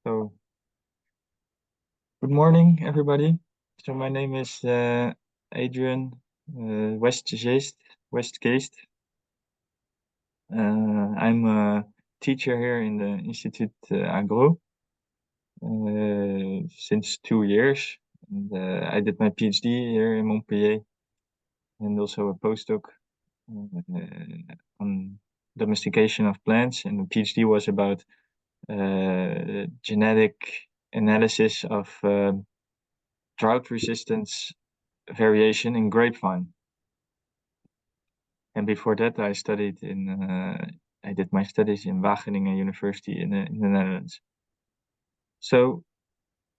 So, good morning, everybody. So my name is Adrian Westgeest. I'm a teacher here in the Institute Agro since 2 years. And, I did my PhD here in Montpellier and also a postdoc on domestication of plants. And the PhD was about genetic analysis of drought resistance variation in grapevine. And before that, I did my studies in Wageningen University in the Netherlands. So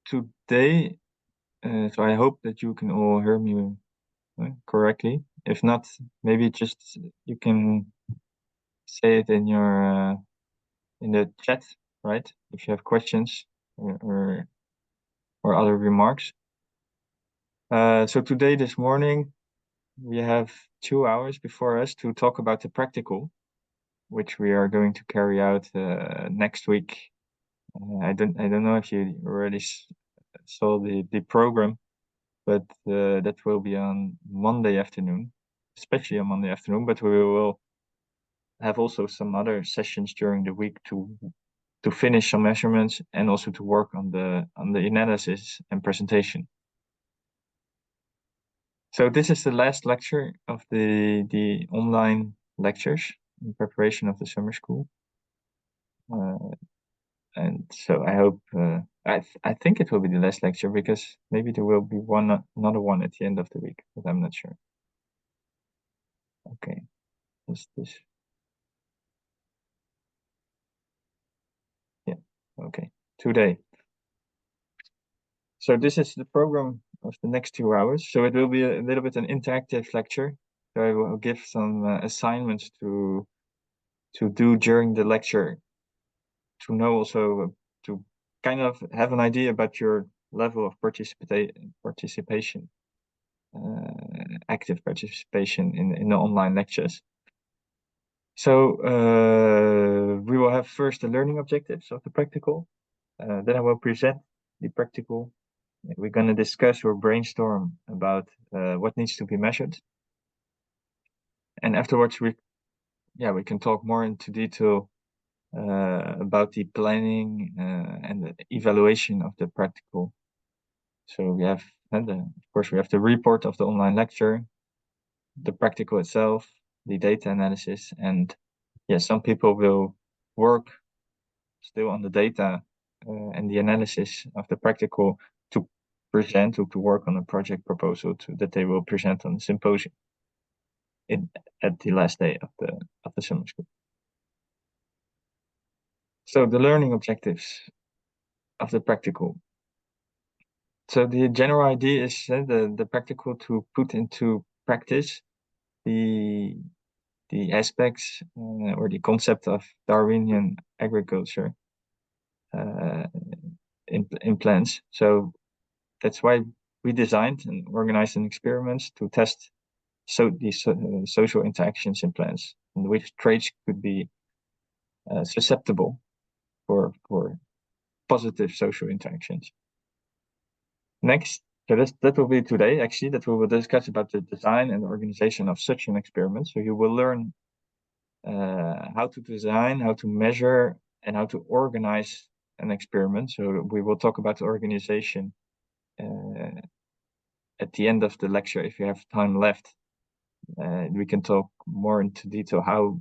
today, so I hope that you can all hear me correctly. If not, maybe just you can say it in your in the chat, right? If you have questions or other remarks. So today, this morning, we have 2 hours before us to talk about the practical, which we are going to carry out next week. I don't know if you already saw the program, but that will be on Monday afternoon, especially on Monday afternoon. But we will have also some other sessions during the week to finish some measurements and also to work on the analysis and presentation. So this is the last lecture of the online lectures in preparation of the summer school. And so I hope I think it will be the last lecture, because maybe there will be another one at the end of the week, but I'm not sure. Okay, this yeah, okay, today. So this is the program of the next 2 hours. So it will be a little bit an interactive lecture. So I will give some assignments to do during the lecture, to know also to kind of have an idea about your level of participation, active participation in the online lectures. So we will have first the learning objectives of the practical. Then I will present the practical. We're going to discuss or brainstorm about what needs to be measured. And afterwards, we can talk more into detail about the planning and the evaluation of the practical. So we have, of course, we have the report of the online lecture, the practical itself, the data analysis, and some people will work still on the data and the analysis of the practical to present or to work on a project proposal that they will present on the symposium at the last day of the summer school. So the learning objectives of the practical. So the general idea is the practical to put into practice the aspects or the concept of Darwinian agriculture in plants. So that's why we designed and organized an experiments to test these social interactions in plants, and which traits could be susceptible for positive social interactions. Next, so that will be today, actually, that we will discuss about the design and organization of such an experiment. So you will learn how to design, how to measure, and how to organize an experiment. So we will talk about the organization at the end of the lecture. If you have time left, we can talk more into detail how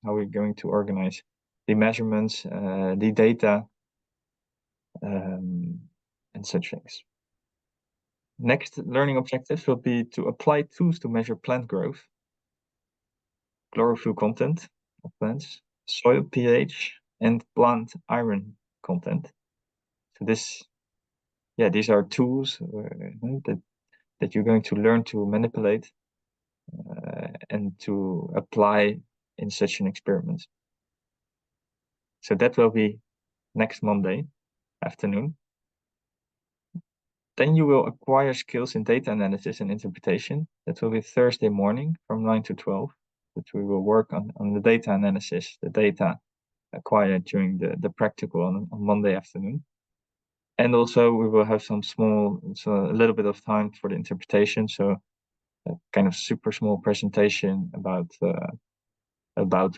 we're going to organize the measurements, the data, and such things. Next learning objectives will be to apply tools to measure plant growth, chlorophyll content of plants, soil pH, and plant iron content. So these are tools that you're going to learn to manipulate and to apply in such an experiment. So that will be next Monday afternoon. Then you will acquire skills in data analysis and interpretation. That will be Thursday morning from 9 to 12. That we will work on the data analysis, the data, acquired during the practical on Monday afternoon. And also we will have so a little bit of time for the interpretation. So a kind of super small presentation about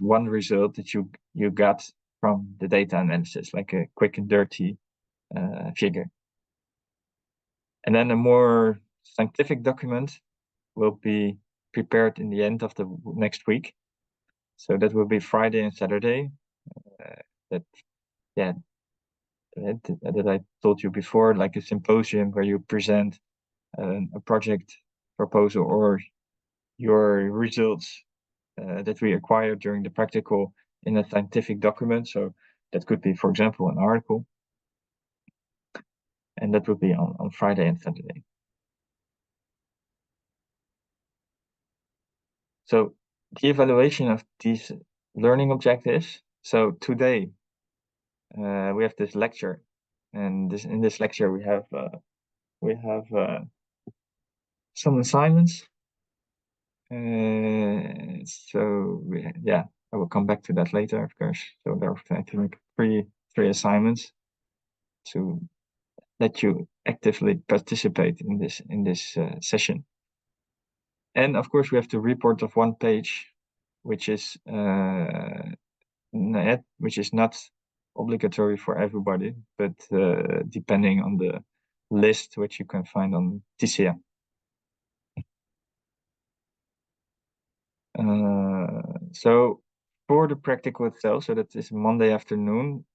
one result that you got from the data analysis, like a quick and dirty figure. And then a more scientific document will be prepared in the end of the next week. So that will be Friday and Saturday. That I told you before, like a symposium where you present a project proposal or your results that we acquired during the practical in a scientific document. So that could be, for example, an article. And that would be on Friday and Saturday. So the evaluation of these learning objectives. So today we have this lecture, and in this lecture we have some assignments. I will come back to that later, of course. So there are, I think, three assignments to let you actively participate in this session. And of course, we have the report of 1 page, which is not obligatory for everybody, but depending on the list which you can find on TCA. So for the practical itself, so that is Monday afternoon,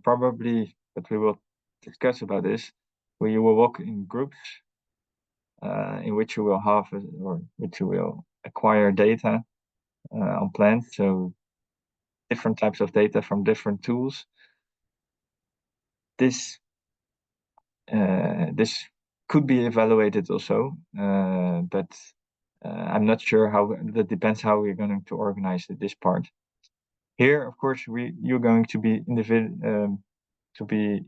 probably, but we will discuss about this, where you will walk in groups in which you will acquire data on plants, so different types of data from different tools. This could be evaluated also, but I'm not sure how. That depends how we're going to organize this part. Here, of course, you're going to be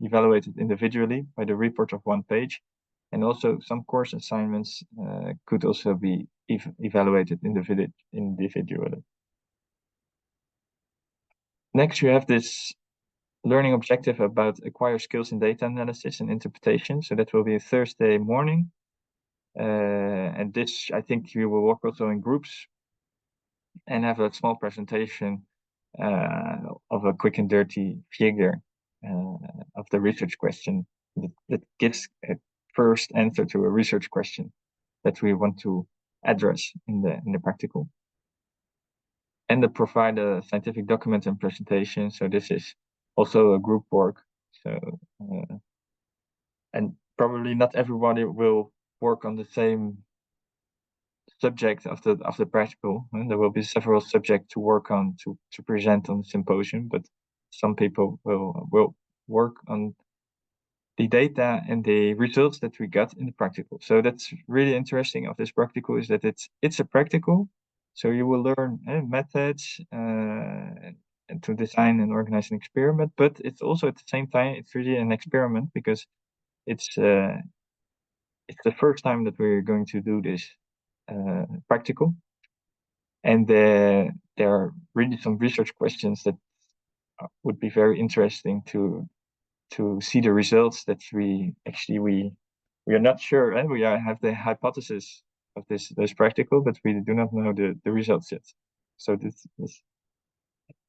evaluated individually by the report of 1 page, and also some course assignments could also be evaluated individually. Next, you have this learning objective about acquire skills in data analysis and interpretation. So that will be a Thursday morning. And this, I think you will work also in groups and have a small presentation of a quick and dirty figure of the research question that gives a first answer to a research question that we want to address in the practical. And to provide a scientific document and presentation. So this is also a group work. So and probably not everybody will work on the same subject of the practical, and there will be several subjects to work on to present on the symposium, but some people will work on the data and the results that we got in the practical. So that's really interesting of this practical, is that it's a practical, so you will learn methods and to design and organize an experiment, but it's also at the same time it's really an experiment, because it's the first time that we're going to do this practical, and there are really some research questions that would be very interesting to see the results that we are not sure, and we have the hypothesis of this practical, but we do not know the results yet. So this at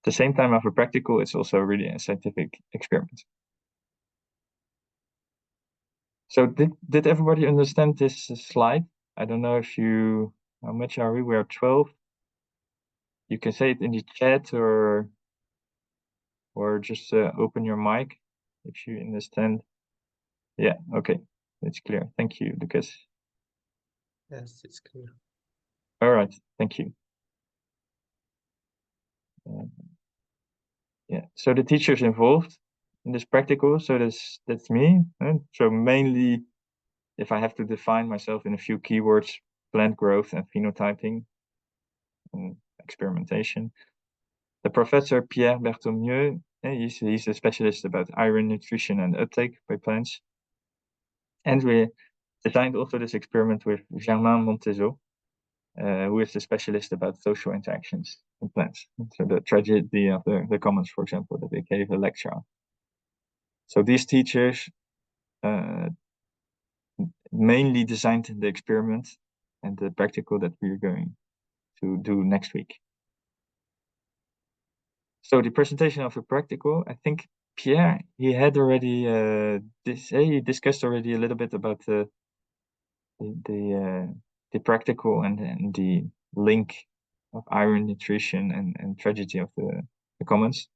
the same time of a practical, it's also really a scientific experiment. So did everybody understand this slide? I don't know if how much are we? We are 12. You can say it in the chat or just open your mic if you understand. Yeah, okay, it's clear. Thank you, Lucas. Yes, it's clear. All right, thank you. Yeah, so the teachers involved in this practical, so that's me. So mainly, if I have to define myself in a few keywords, plant growth and phenotyping and experimentation. The professor Pierre Berthommieux, he's a specialist about iron nutrition and uptake by plants. And we designed also this experiment with Germain Montezot, who is a specialist about social interactions. in plants. So the tragedy of the commons, for example, that they gave a lecture on. So these teachers mainly designed the experiment and the practical that we're going to do next week. So the presentation of the practical, I think Pierre, he had already he discussed already a little bit about the practical and the link of iron nutrition and tragedy of the commons.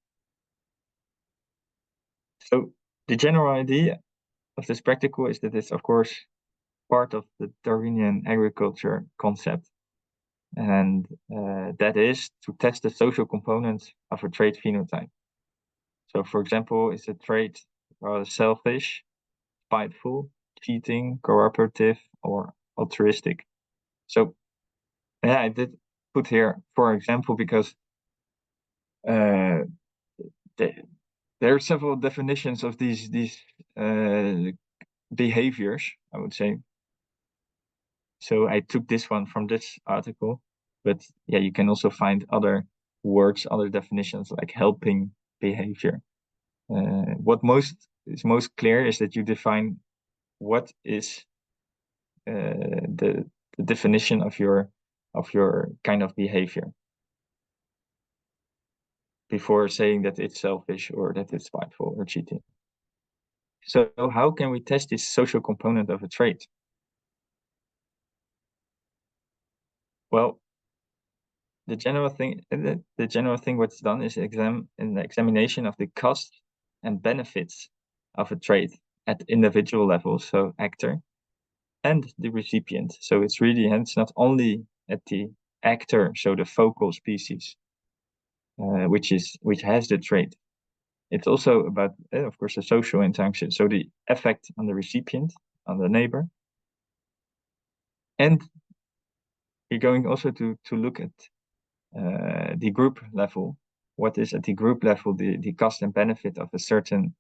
So the general idea of this practical is that it's of course part of the Darwinian agriculture concept, and that is to test the social components of a trait phenotype. So, for example, is a trait selfish, spiteful, cheating, cooperative, or altruistic? So, yeah, I did put here, for example, because there are several definitions of these behaviors, I would say. So I took this one from this article, but yeah, you can also find other words, other definitions like helping behavior. What is most clear is that you define what is the definition of your kind of behavior before saying that it's selfish or that it's spiteful or cheating. So how can we test this social component of a trait? Well, the general thing what's done is an examination of the cost and benefits of a trait at individual level, so actor, and the recipient. So it's really, and it's not only at the actor, so the focal species, which has the trait. It's also about, of course, the social interaction, so the effect on the recipient, on the neighbor, and we're going also to look at the group level. What is at the group level the cost and benefit of a certain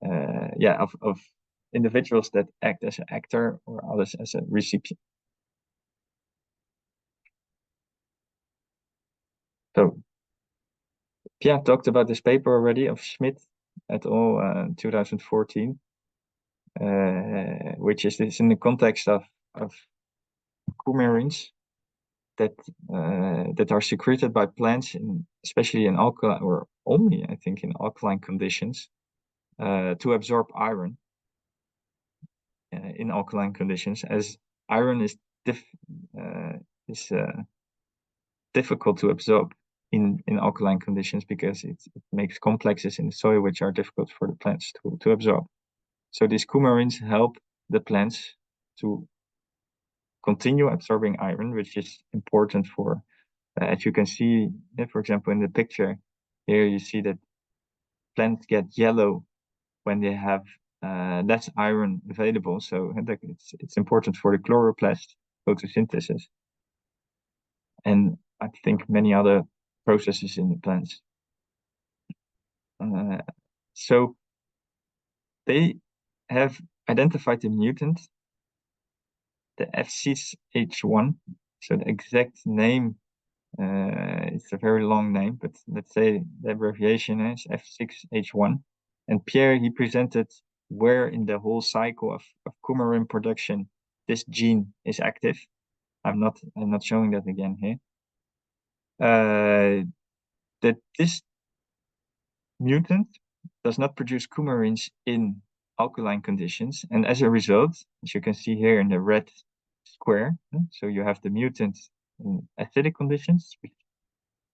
of individuals that act as an actor or others as a recipient. So Pierre talked about this paper already of Schmidt et al. 2014, which is this in the context of coumarins that are secreted by plants, especially in alkaline, or only I think in alkaline conditions, to absorb iron in alkaline conditions, as iron is difficult to absorb in alkaline conditions because it makes complexes in the soil which are difficult for the plants to absorb. So these coumarins help the plants to continue absorbing iron, which is important for, as you can see, for example, in the picture here, you see that plants get yellow when they have less iron available. So it's important for the chloroplast photosynthesis, and I think many other processes in the plants. So they have identified the mutant, the F6H1. So the exact name, it's a very long name, but let's say the abbreviation is F6H1. And Pierre, he presented where in the whole cycle of coumarin production this gene is active. I'm not showing that again here. That this mutant does not produce coumarins in alkaline conditions, and as a result, as you can see here in the red square, so you have the mutant in acidic conditions, which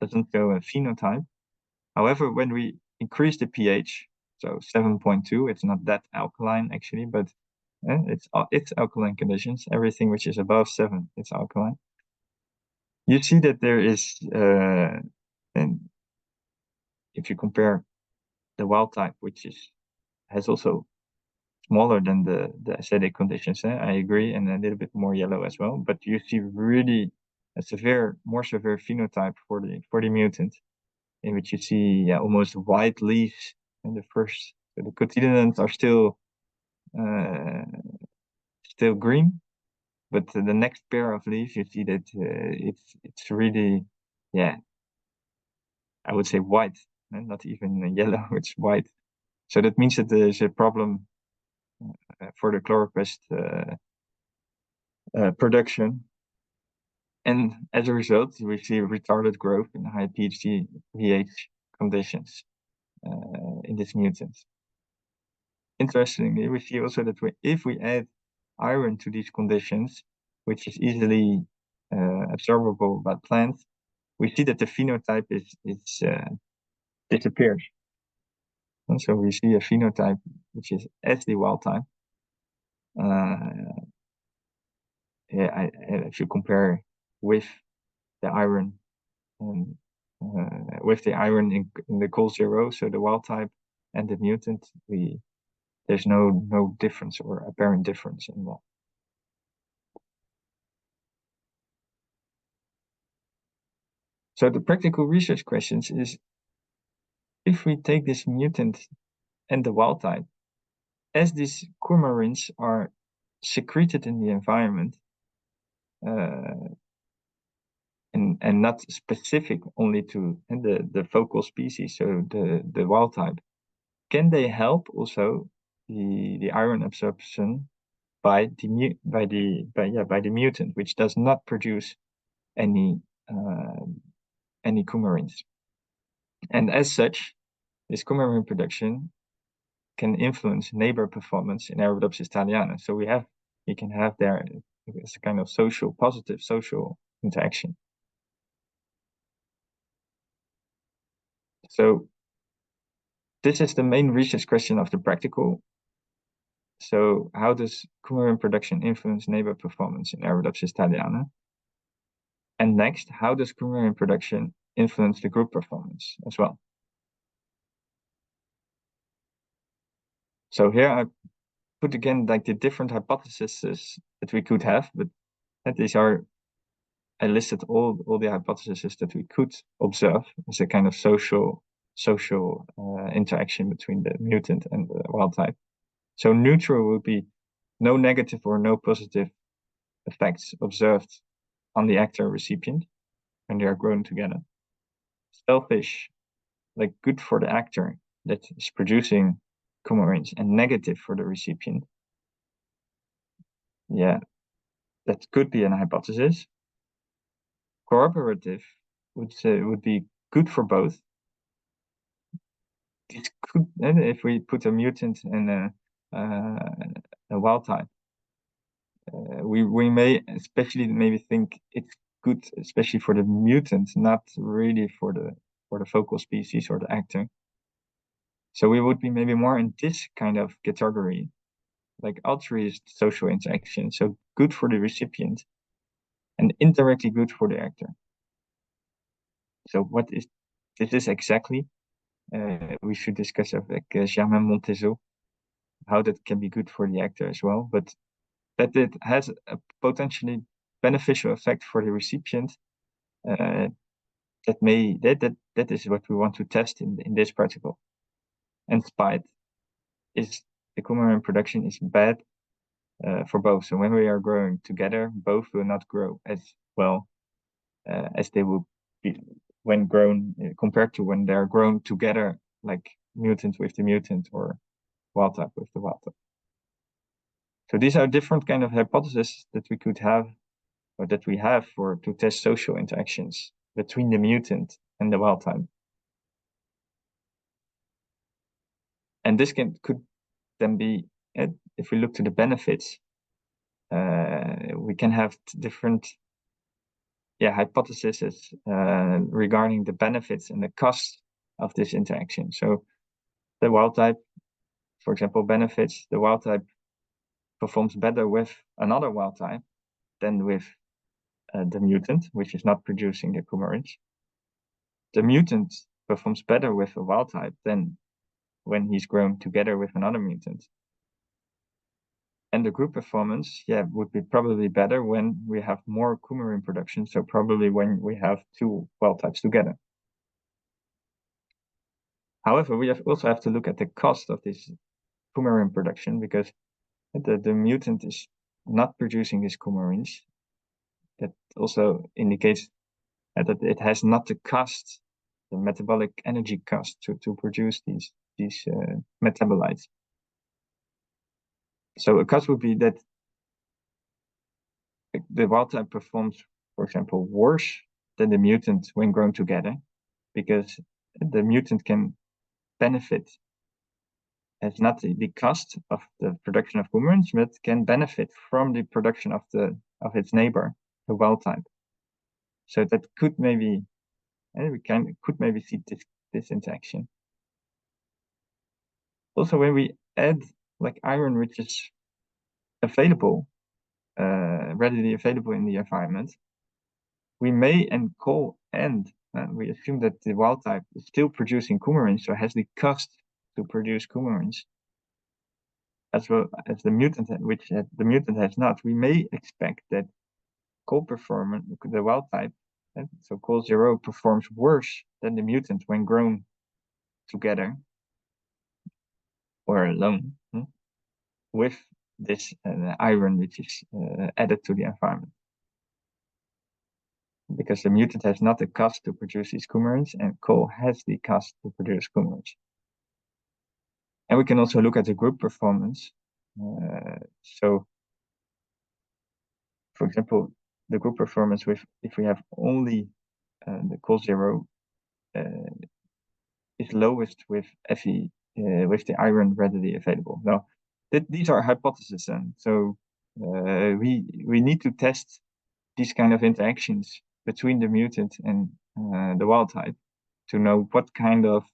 doesn't show a phenotype. However, when we increase the pH, so 7.2, it's not that alkaline actually, but it's alkaline conditions. Everything which is above 7, it's alkaline. You see that there is, and if you compare the wild type, which has also smaller than the acidic conditions, I agree, and a little bit more yellow as well. But you see really a more severe phenotype for the mutant, in which you see almost white leaves in the first. So the cotyledons are still green, but the next pair of leaves you see that it's really I would say white, and not even yellow, it's white. So that means that there's a problem for the chloroplast production. And as a result, we see retarded growth in high pH conditions in this mutant. Interestingly, we see also that if we add iron to these conditions, which is easily absorbable by plants, we see that the phenotype disappears. And so we see a phenotype which is as the wild type. If you compare with the iron with the iron in the col zero, so the wild type and the mutant, there's no difference or apparent difference in that. So the practical research questions is, if we take this mutant and the wild type, as these coumarins are secreted in the environment, and not specific only to the focal species, so the wild type, can they help also the iron absorption by the mutant, which does not produce any coumarins? And as such, this coumarin production can influence neighbor performance in Arabidopsis thaliana. So we can have there a kind of positive social interaction. So this is the main research question of the practical. So how does coumarin production influence neighbor performance in Arabidopsis thaliana? And next, how does coumarin production influence the group performance as well? So here I put again like the different hypotheses that we could have, but I listed all the hypotheses that we could observe as a kind of social interaction between the mutant and the wild type. So neutral would be no negative or no positive effects observed on the actor recipient when they are grown together. Selfish, like good for the actor that is producing coumarins, and negative for the recipient. Yeah, that could be an hypothesis. Cooperative would be good for both. It could, if we put a mutant and a wild type, we may especially maybe think it's good, especially for the mutant, not really for the focal species or the actor. So we would be maybe more in this kind of category, like altruist social interaction. So good for the recipient and indirectly good for the actor. So what is this exactly? We should discuss like Germain Montezot, how that can be good for the actor as well, but that it has a potentially beneficial effect for the recipient. That is what we want to test in this protocol. And spite is the coumarin production is bad for both. So when we are growing together, both will not grow as well as they will be when grown compared to when they're grown together, like mutant with the mutant or wild type with the wild type. So these are different kind of hypotheses that we could have, or that we have to test social interactions between the mutant and the wild type. And this could then be, if we look to the benefits, we can have different hypotheses regarding the benefits and the cost of this interaction. So the wild type, for example, benefits. The wild type performs better with another wild type than with the mutant, which is not producing the coumarins. The mutant performs better with a wild type than when he's grown together with another mutant. And the group performance, would be probably better when we have more coumarin production. So probably when we have two wild types together. However, we also have to look at the cost of this coumarin production, because the mutant is not producing these coumarins. That also indicates that it has not the cost the metabolic energy cost to produce these metabolites. So a cost would be that the wild type performs, for example, worse than the mutant when grown together, because the mutant can benefit as not the cost of the production of coumarins, but can benefit from the production of its neighbor, the wild type. So that could maybe could maybe see this interaction. Also, when we add like iron, which is available, readily available in the environment, we may we assume that the wild type is still producing coumarins, so has the cost to produce coumarins, as well as the mutant, which the mutant has not. We may expect that the wild type, so col0 performs worse than the mutant when grown together or alone with this iron which is added to the environment. Because the mutant has not the cost to produce these coumarins, and col has the cost to produce coumarins. And we can also look at the group performance. So, for example, the group performance if we have only the col0 is lowest with Fe, with the iron readily available. Now, these are hypotheses, then. So we need to test these kind of interactions between the mutant and the wild type to know what kind of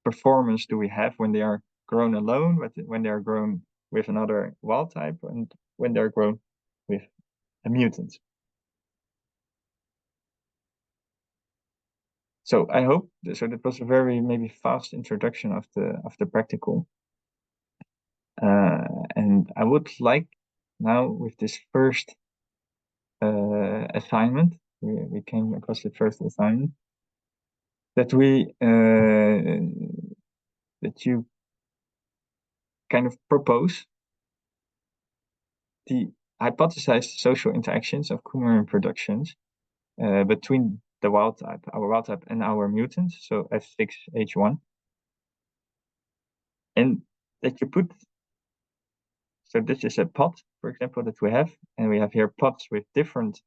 performance do we have when they are grown alone, when they are grown with another wild type, and when they're grown with a mutant. So I hope that was a very maybe fast introduction of the practical. And I would like now with this first assignment, we came across the first assignment, that you kind of propose the hypothesized social interactions of coumarin productions between our wild type and our mutant, so F6H1, and that you put. So this is a pot, for example, that we have, and we have here pots with different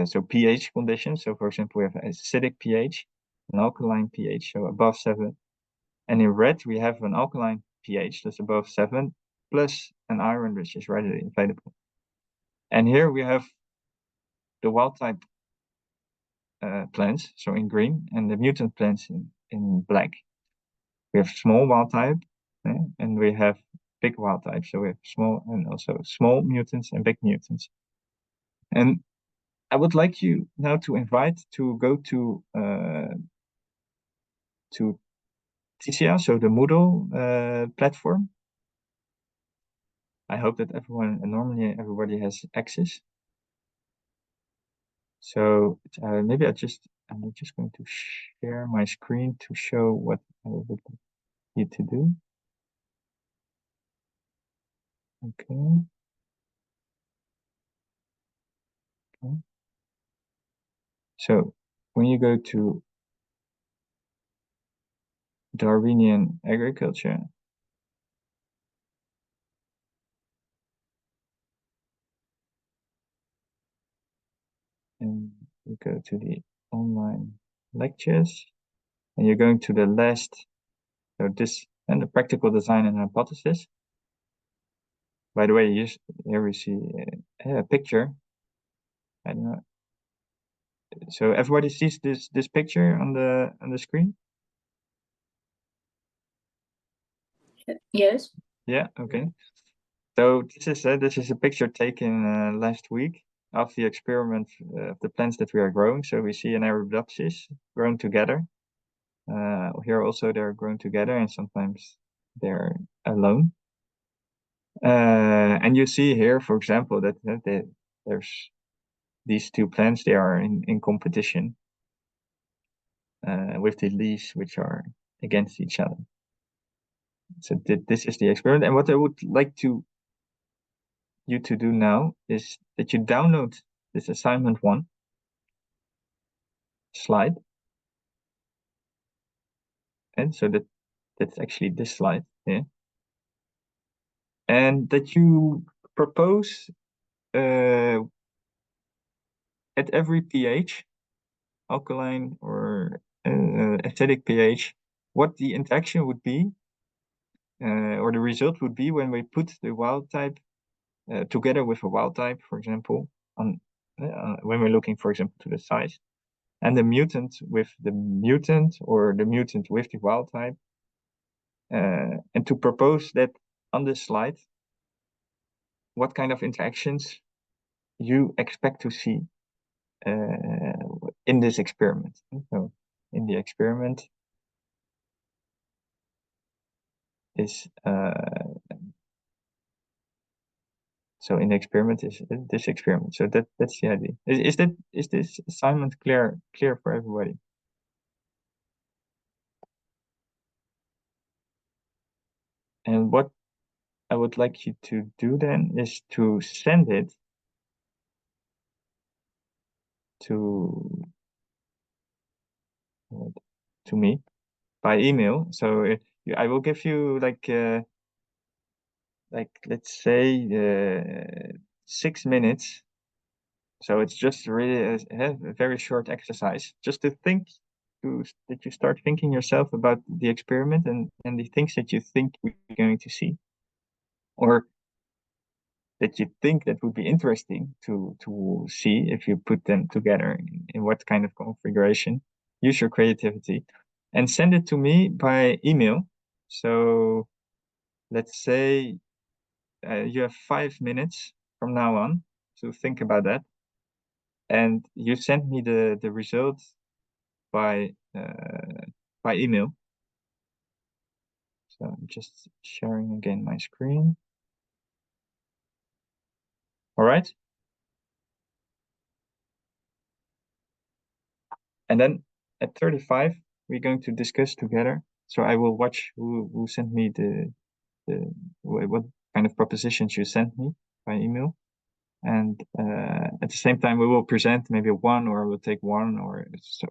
so pH conditions. So, for example, we have acidic pH, an alkaline pH, so above 7, and in red we have an alkaline pH that's above 7, plus an iron which is readily available. And here we have the wild type plants, so in green, and the mutant plants in black. We have small wild type, and we have big wild type. So we have small and also small mutants and big mutants. And I would like you now to invite to go to TCA, so the Moodle platform. I hope that normally everybody has access. So maybe I'm just going to share my screen to show what I would need to do. Okay. So when you go to Darwinian agriculture, and you go to the online lectures, and you're going to the last, so this and the practical design and hypothesis. By the way, here we see a picture. I don't know. So everybody sees this picture on the screen? Yes. Yeah. Okay. So this is a picture taken last week of the experiment of the plants that we are growing. So we see an Arabidopsis grown together. Here also they're grown together, and sometimes they're alone. And you see here, for example, that there's these two plants. They are in competition with the leaves, which are against each other. So this is the experiment, and what I would like you to do now is that you download this assignment 1, slide, and so that's actually this slide here, and that you propose at every pH, alkaline or acidic pH, what the interaction would be, or the result would be when we put the wild type together with a wild type, for example, on when we're looking, for example, to the size, and the mutant with the mutant, or the mutant with the wild type, and to propose that on this slide, what kind of interactions you expect to see in this experiment. So in the experiment is this experiment. So that's the idea. Is this assignment clear for everybody? And what I would like you to do then is to send it to me by email. So I will give you like let's say 6 minutes. So it's just really a very short exercise, just to think, that you start thinking yourself about the experiment and the things that you think we're going to see, or that you think that would be interesting to see if you put them together in what kind of configuration. Use your creativity and send it to me by email. So let's say you have 5 minutes from now on to think about that, and you send me the result by email. So I'm just sharing again my screen. All right. And then at 35, we're going to discuss together. So I will watch who sent me what kind of propositions you sent me by email. And at the same time, we will present maybe one, or we'll take one, or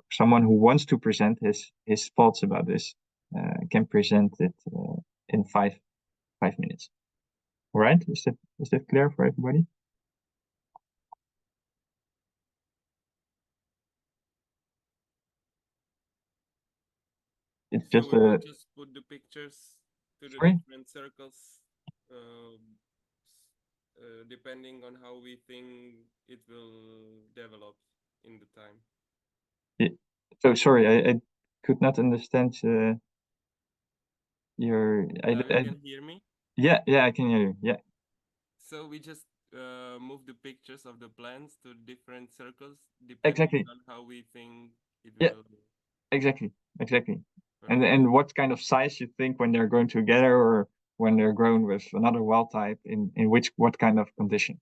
someone who wants to present his thoughts about this can present it in 5 minutes. All right? Is that clear for everybody? It's So just we will just put the pictures to the sorry? different circles, depending on how we think it will develop in the time. Yeah. So sorry, I could not understand your. Now you can hear me. Yeah, I can hear you. Yeah, So we just move the pictures of the plants to different circles, depending exactly. on how we think it Yeah, will. exactly. Perfect. And what kind of size you think when they're grown together, or when they're grown with another wild type, in what kind of condition?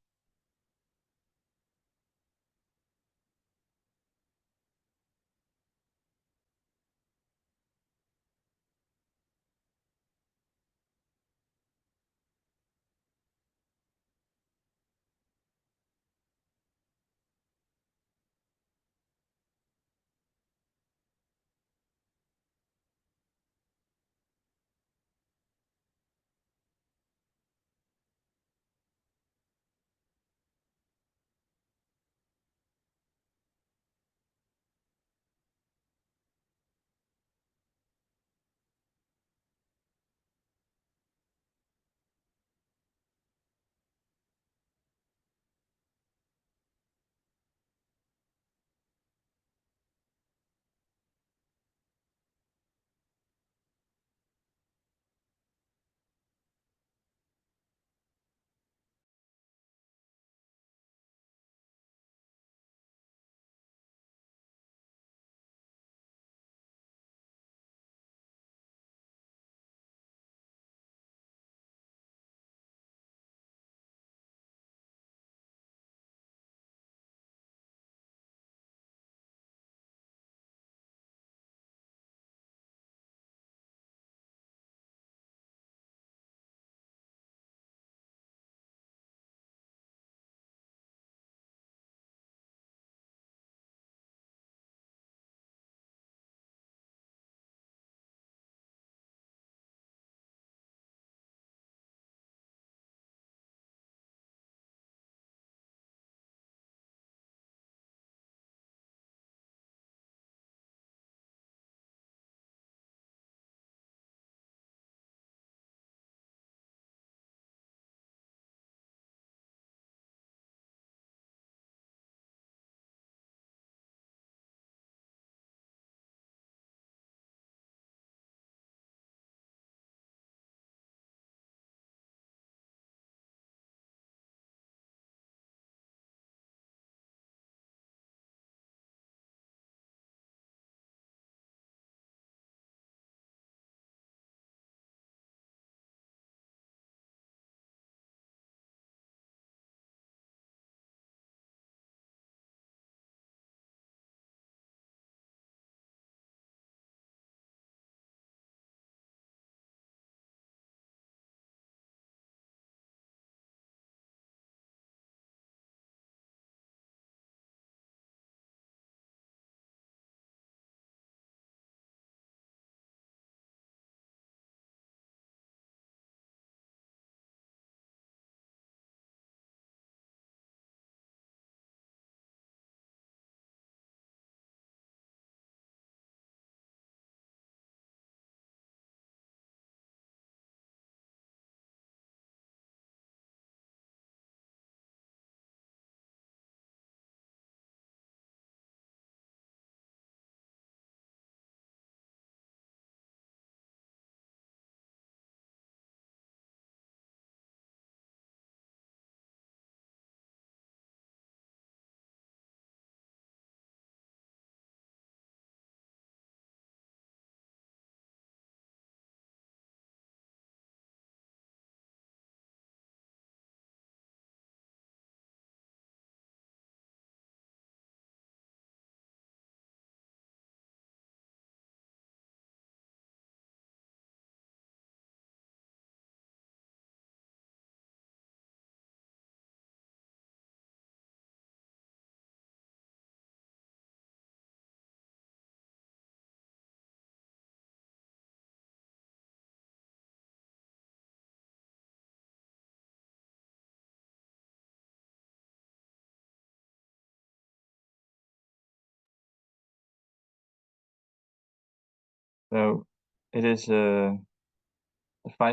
So it is 5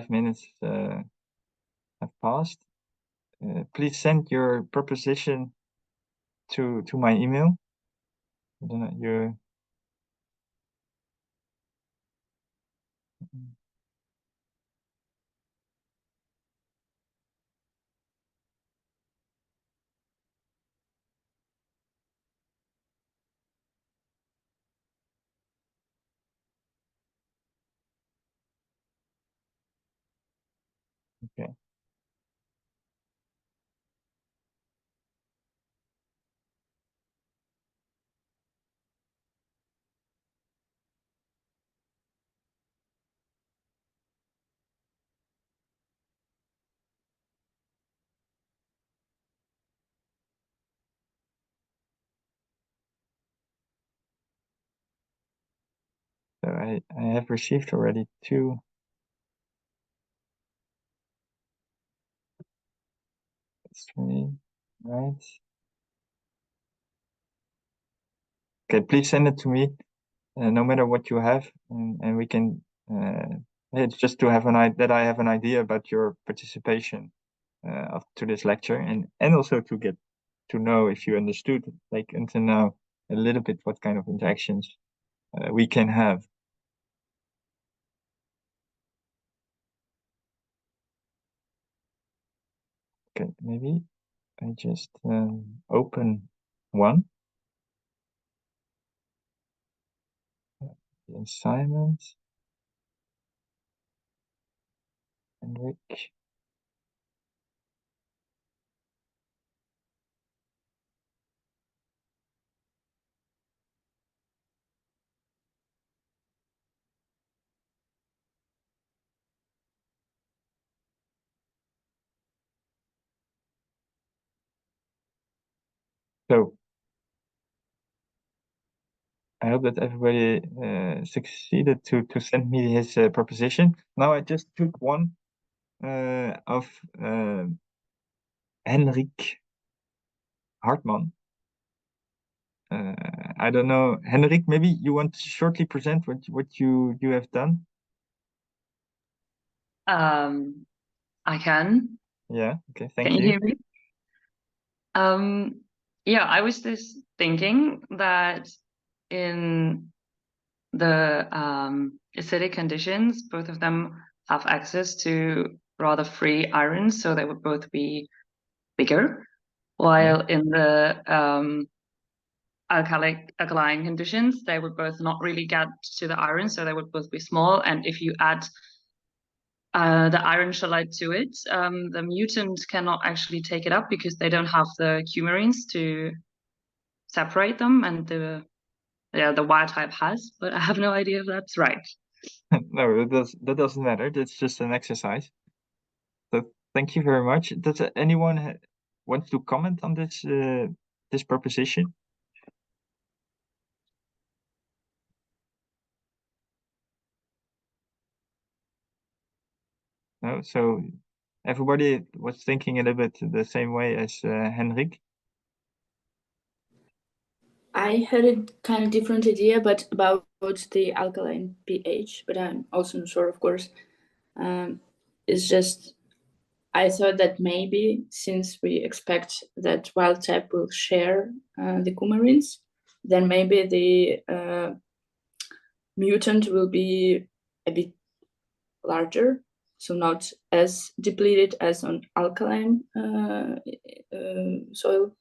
minutes have passed. Please send your proposition to my email. I don't know, your okay. So I have received already 2. That's 3, right? Okay, please send it to me, no matter what you have, and we can. It's just to have that I have an idea about your participation to this lecture, and also to get to know if you understood, like until now, a little bit what kind of interactions we can have. Okay, maybe I just open one. The assignment. Henrik. So I hope that everybody succeeded to send me his proposition. Now I just took one of Henrik Hartman. I don't know, Henrik. Maybe you want to shortly present what you have done. I can. Yeah. Okay. Thank Can you. you hear me? Yeah, I was just thinking that in the acidic conditions, both of them have access to rather free iron, so they would both be bigger. While in the alkaline conditions, they would both not really get to the iron, so they would both be small. And if you add the iron chelate to it, the mutant cannot actually take it up because they don't have the coumarins to separate them, and the wild type has. But I have no idea if that's right. No, that doesn't matter. That's just an exercise. So thank you very much. Does anyone want to comment on this proposition? No. So everybody was thinking a little bit the same way as Henrik. I had a kind of different idea, but about the alkaline pH, but I'm also not sure, of course. It's just, I thought that maybe since we expect that wild type will share the coumarins, then maybe the mutant will be a bit larger, so not as depleted as on alkaline soil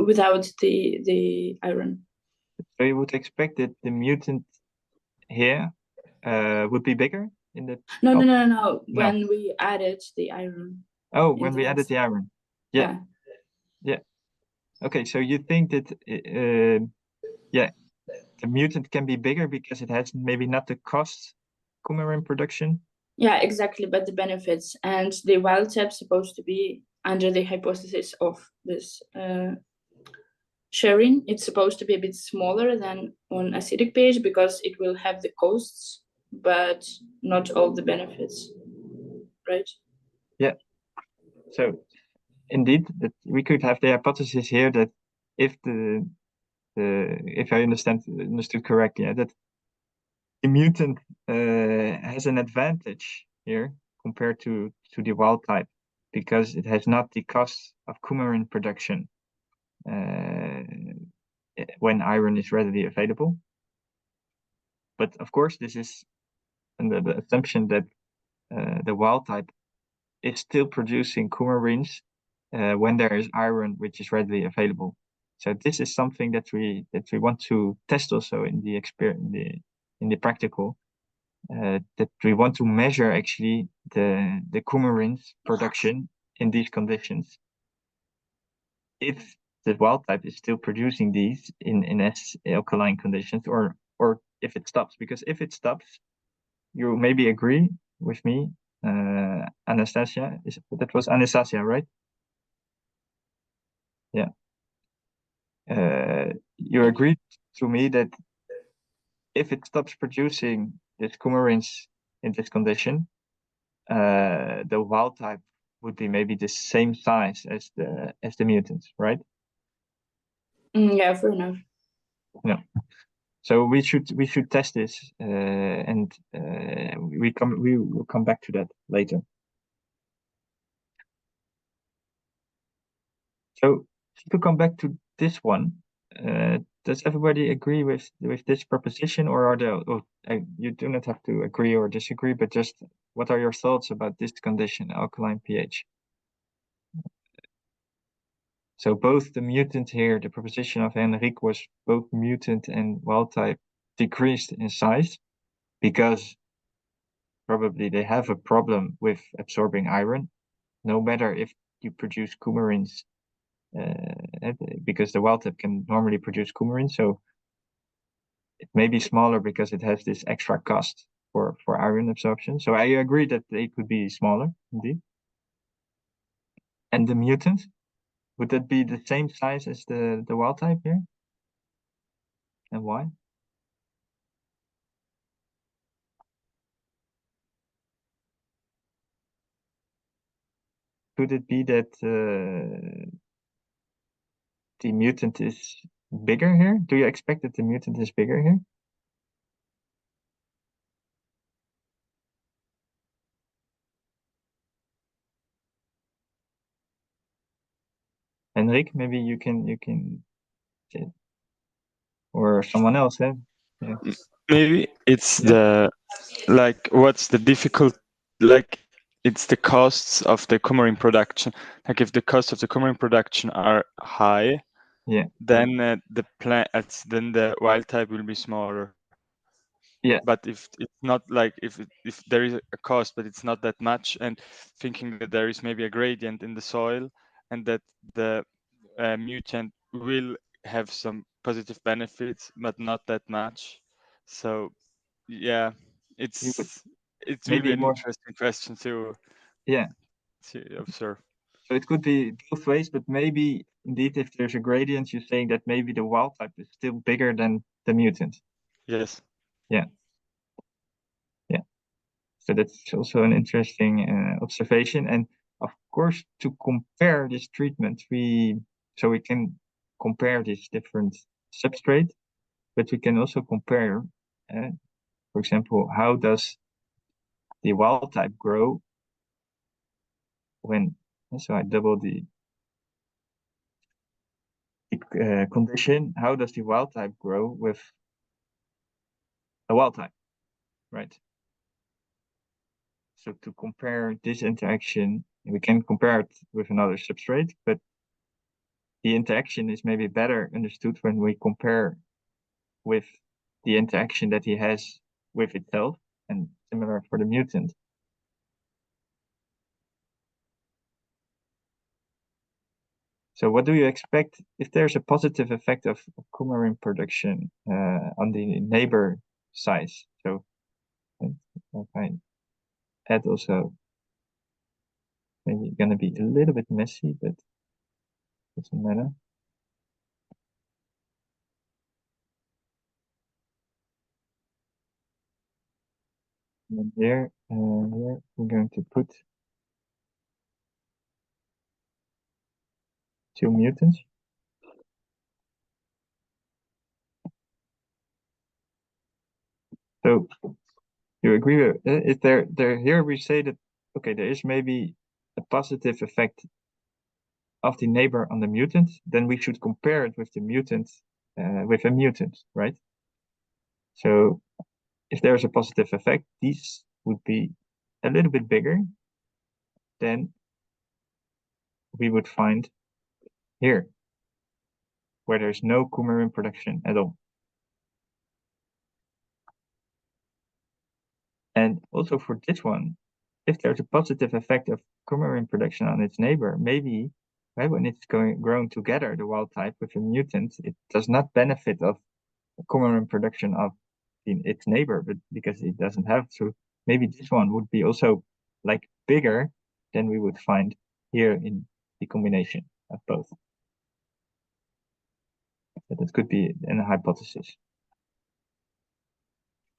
without the iron. So you would expect that the mutant here would be bigger in the. No. When we added the iron. Oh, when we added the iron. Yeah. Okay, so you think that the mutant can be bigger because it has maybe not the cost coumarin production. Yeah, exactly, but the benefits, and the wild type supposed to be under the hypothesis of this sharing. It's supposed to be a bit smaller than on acidic pH because it will have the costs, but not all the benefits, right? Yeah. So indeed, that we could have the hypothesis here that if if I understood correctly, that the mutant has an advantage here compared to the wild type because it has not the cost of coumarin production when iron is readily available. But of course, this is under the assumption that the wild type is still producing coumarins when there is iron which is readily available. So this is something that we want to test also in the in the practical. That we want to measure actually the coumarins production in these conditions. If the wild type is still producing these in alkaline conditions, or if it stops, because if it stops, you maybe agree with me, Anastasia. That was Anastasia, right? Yeah. You agreed to me that if it stops producing this coumarins in this condition, the wild type would be maybe the same size as the mutants, right? Yeah, fair enough. Yeah. So we should test this, and we will come back to that later. So to come back to this one, does everybody agree with this proposition, or are there? You do not have to agree or disagree, but just what are your thoughts about this condition, alkaline pH? So both the mutant here, the proposition of Henrik was both mutant and wild type decreased in size because probably they have a problem with absorbing iron, no matter if you produce coumarins, because the wild type can normally produce coumarin, so it may be smaller because it has this extra cost for iron absorption. So I agree that they could be smaller indeed. And the mutant, would that be the same size as the wild type here? And why? Could it be that the mutant is bigger here? Do you expect that the mutant is bigger here? Henrik, maybe you can or someone else, eh? Yeah. Maybe it's Yeah. what's the difficult, it's the costs of the coumarin production. Like if the costs of the coumarin production are high, Yeah. then then the wild type will be smaller. Yeah. But if it's not, like if there is a cost but it's not that much, and thinking that there is maybe a gradient in the soil and that the mutant will have some positive benefits but not that much. So yeah, it will be maybe an more. interesting question to observe. So it could be both ways, but maybe indeed if there's a gradient, you're saying that maybe the wild type is still bigger than the mutant. Yes. Yeah. Yeah. So that's also an interesting observation. And of course, to compare this treatment, we can compare these different substrate, but we can also compare, for example, how does the wild type grow when, so I double the condition, how does the wild type grow with a wild type, right? So to compare this interaction, we can compare it with another substrate, but the interaction is maybe better understood when we compare with the interaction that he has with itself, and similar for the mutant. So what do you expect if there's a positive effect of coumarin production on the neighbor size? So if I add also, maybe gonna be a little bit messy, but doesn't matter. And then here we're going to put 2 mutants. So you agree with if there here we say that okay, there is maybe a positive effect of the neighbor on the mutant, then we should compare it with the mutant with a mutant, right? So if there's a positive effect, these would be a little bit bigger than we would find here, where there's no coumarin production at all. And also for this one, if there's a positive effect of coumarin production on its neighbor, maybe right when it's grown together, the wild type with a mutant, it does not benefit of coumarin production of its neighbor, but because it doesn't have. So maybe this one would be also like bigger than we would find here in the combination of both. But that could be a hypothesis.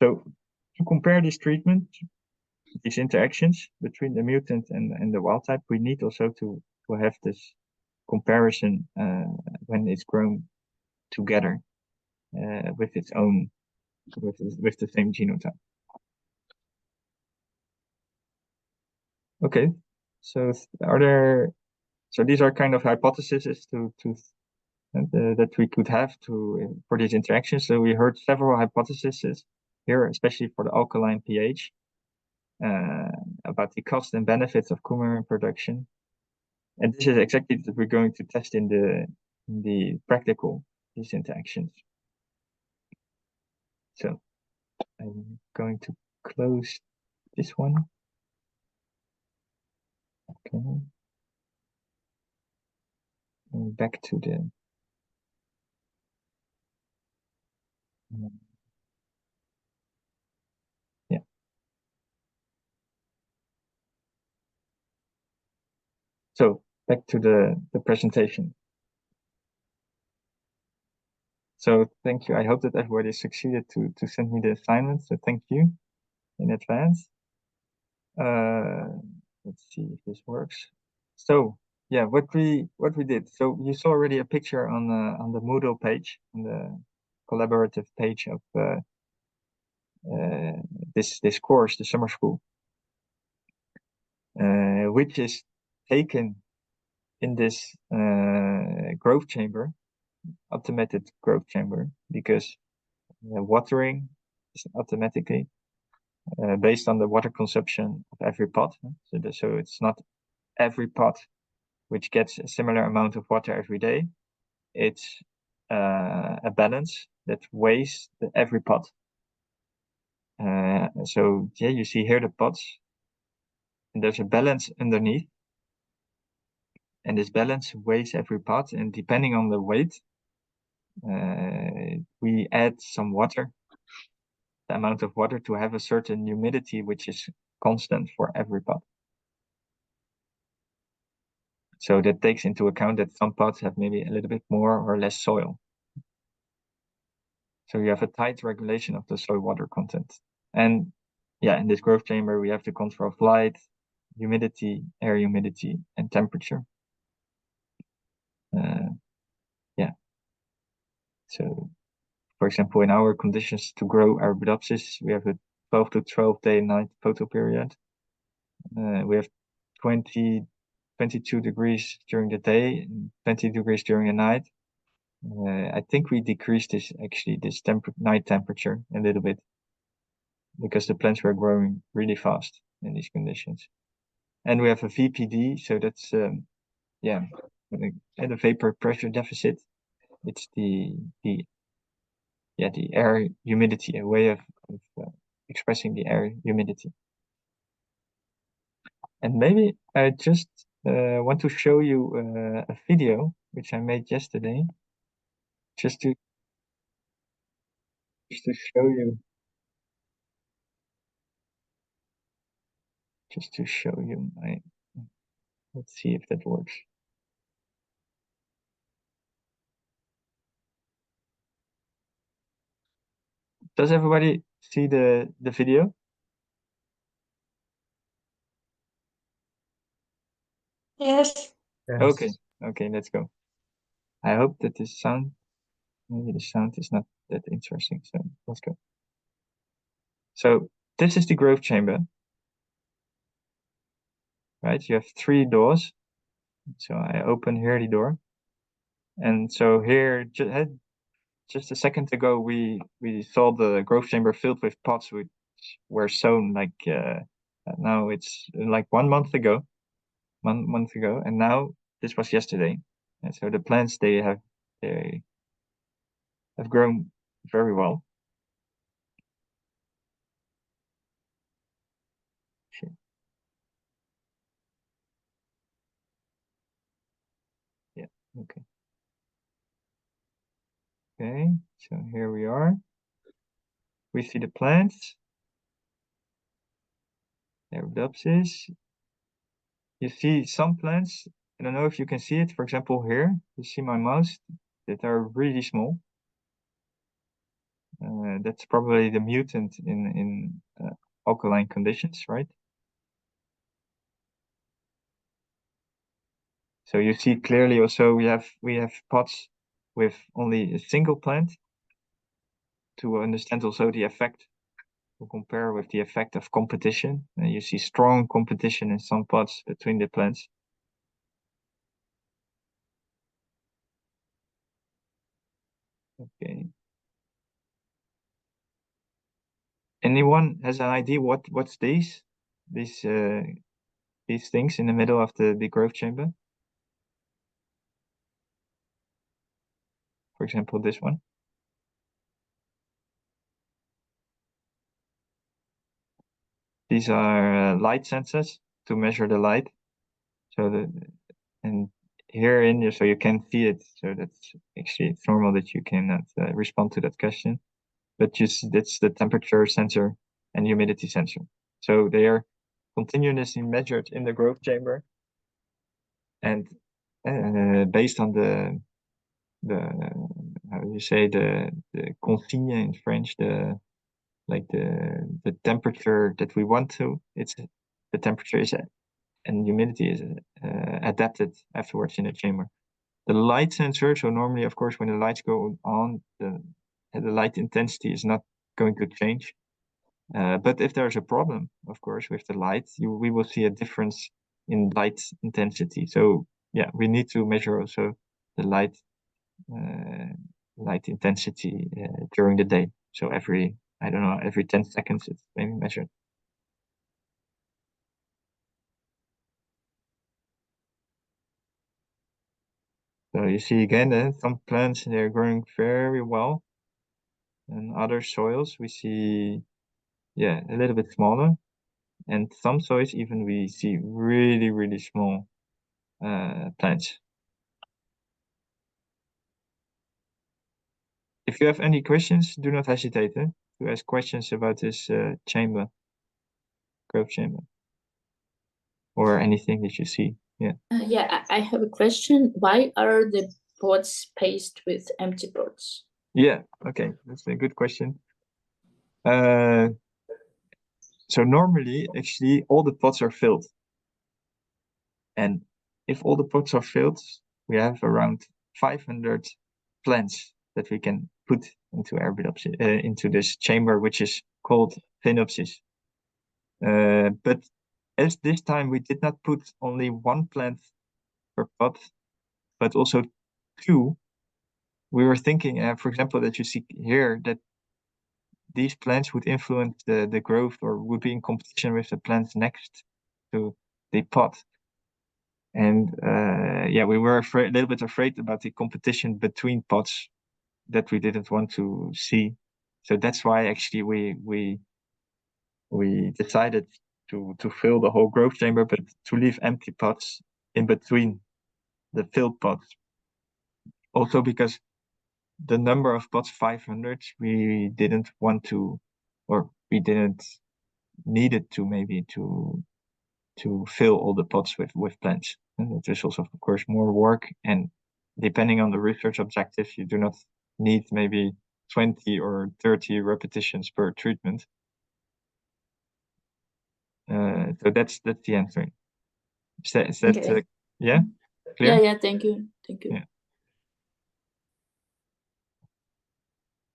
So to compare this treatment, these interactions between the mutant and the wild type, we need also to have this comparison when it's grown together with its own with the same genotype. Okay, so these are kind of hypotheses that we could have for these interactions. So we heard several hypotheses here, especially for the alkaline pH, about the cost and benefits of coumarin production. And this is exactly what we're going to test in the practical, these interactions. So I'm going to close this one. Okay. And back to the yeah. So back to the presentation. So thank you. I hope that everybody succeeded to send me the assignment. So thank you in advance. Let's see if this works. So yeah, what we did. So you saw already a picture on the Moodle page, on the collaborative page of this course, the summer school, which is taken in this growth chamber, automated growth chamber, because watering is automatically based on the water consumption of every pot. So it's not every pot which gets a similar amount of water every day. It's a balance that weighs every pot. So yeah, you see here the pots, and there's a balance underneath, and this balance weighs every pot, and depending on the weight, we add some water, the amount of water, to have a certain humidity which is constant for every pot. So that takes into account that some pots have maybe a little bit more or less soil. So you have a tight regulation of the soil water content. And yeah, in this growth chamber, we have the control of light, humidity, air humidity, and temperature. Yeah. So, for example, in our conditions to grow Arabidopsis, we have a 12 to 12 day and night photoperiod. We have 22 degrees during the day and 20 degrees during the night. I think we decreased this night temperature a little bit because the plants were growing really fast in these conditions. And we have a VPD, so that's yeah, and a vapor pressure deficit. It's the air humidity, a way of expressing the air humidity. And maybe I just want to show you a video which I made yesterday, just to show you. Just to show you my. Let's see if that works. Does everybody see the video? Yes. Okay, let's go. I hope that maybe the sound is not that interesting, so let's go. So this is the growth chamber, right? You have 3 doors. So I open here the door, and so here just a second ago we saw the growth chamber filled with pots which were sown like now it's like 1 month ago, and now this was yesterday, and so the plants they have grown very well. Yeah, okay. Okay, so here we are. We see the plants. Arabidopsis. You see some plants, I don't know if you can see it, for example here, you see my mouse, that are really small. That's probably the mutant in alkaline conditions, right? So you see clearly also we have pots with only a single plant to understand also the effect, to compare with the effect of competition. You see strong competition in some pots between the plants. Okay. Anyone has an idea what's these things in the middle of the growth chamber? For example, this one. These are light sensors to measure the light. So and herein, so you can see it. So that's actually, it's normal that you cannot respond to that question. But that's the temperature sensor and humidity sensor. So they are continuously measured in the growth chamber, and based on the how do you say the consigne in French, the temperature that we want to. It's the temperature is and humidity is adapted afterwards in the chamber. The light sensor, so normally, of course, when the lights go on, the light intensity is not going to change. But if there's a problem, of course, with the light, we will see a difference in light intensity. So yeah, we need to measure also the light intensity during the day. So every 10 seconds it's maybe measured. So you see again, some plants, they're growing very well. And other soils we see, yeah, a little bit smaller. And some soils even we see really, really small plants. If you have any questions, do not hesitate to ask questions about this chamber, growth chamber, or anything that you see. Yeah. Yeah, I have a question. Why are the pots spaced with empty pots? Yeah, okay, that's a good question. So normally, actually, all the pots are filled. And if all the pots are filled, we have around 500 plants that we can put into Arabidopsis, into this chamber, which is called Phenopsis. But as this time we did not put only 1 plant per pot, but also 2, we were thinking, for example, that you see here that these plants would influence the growth or would be in competition with the plants next to the pot. And yeah, we were a little bit afraid about the competition between pots that we didn't want to see. So that's why actually we decided to fill the whole growth chamber, but to leave empty pots in between the filled pots. Also because the number of pots, 500, we didn't want to, or we didn't needed to maybe to fill all the pots with plants. And it is also, of course, more work. And depending on the research objective, you do not need maybe 20 or 30 repetitions per treatment. So that's the answer. Is that Okay. yeah? Clear? Yeah, thank you. Yeah.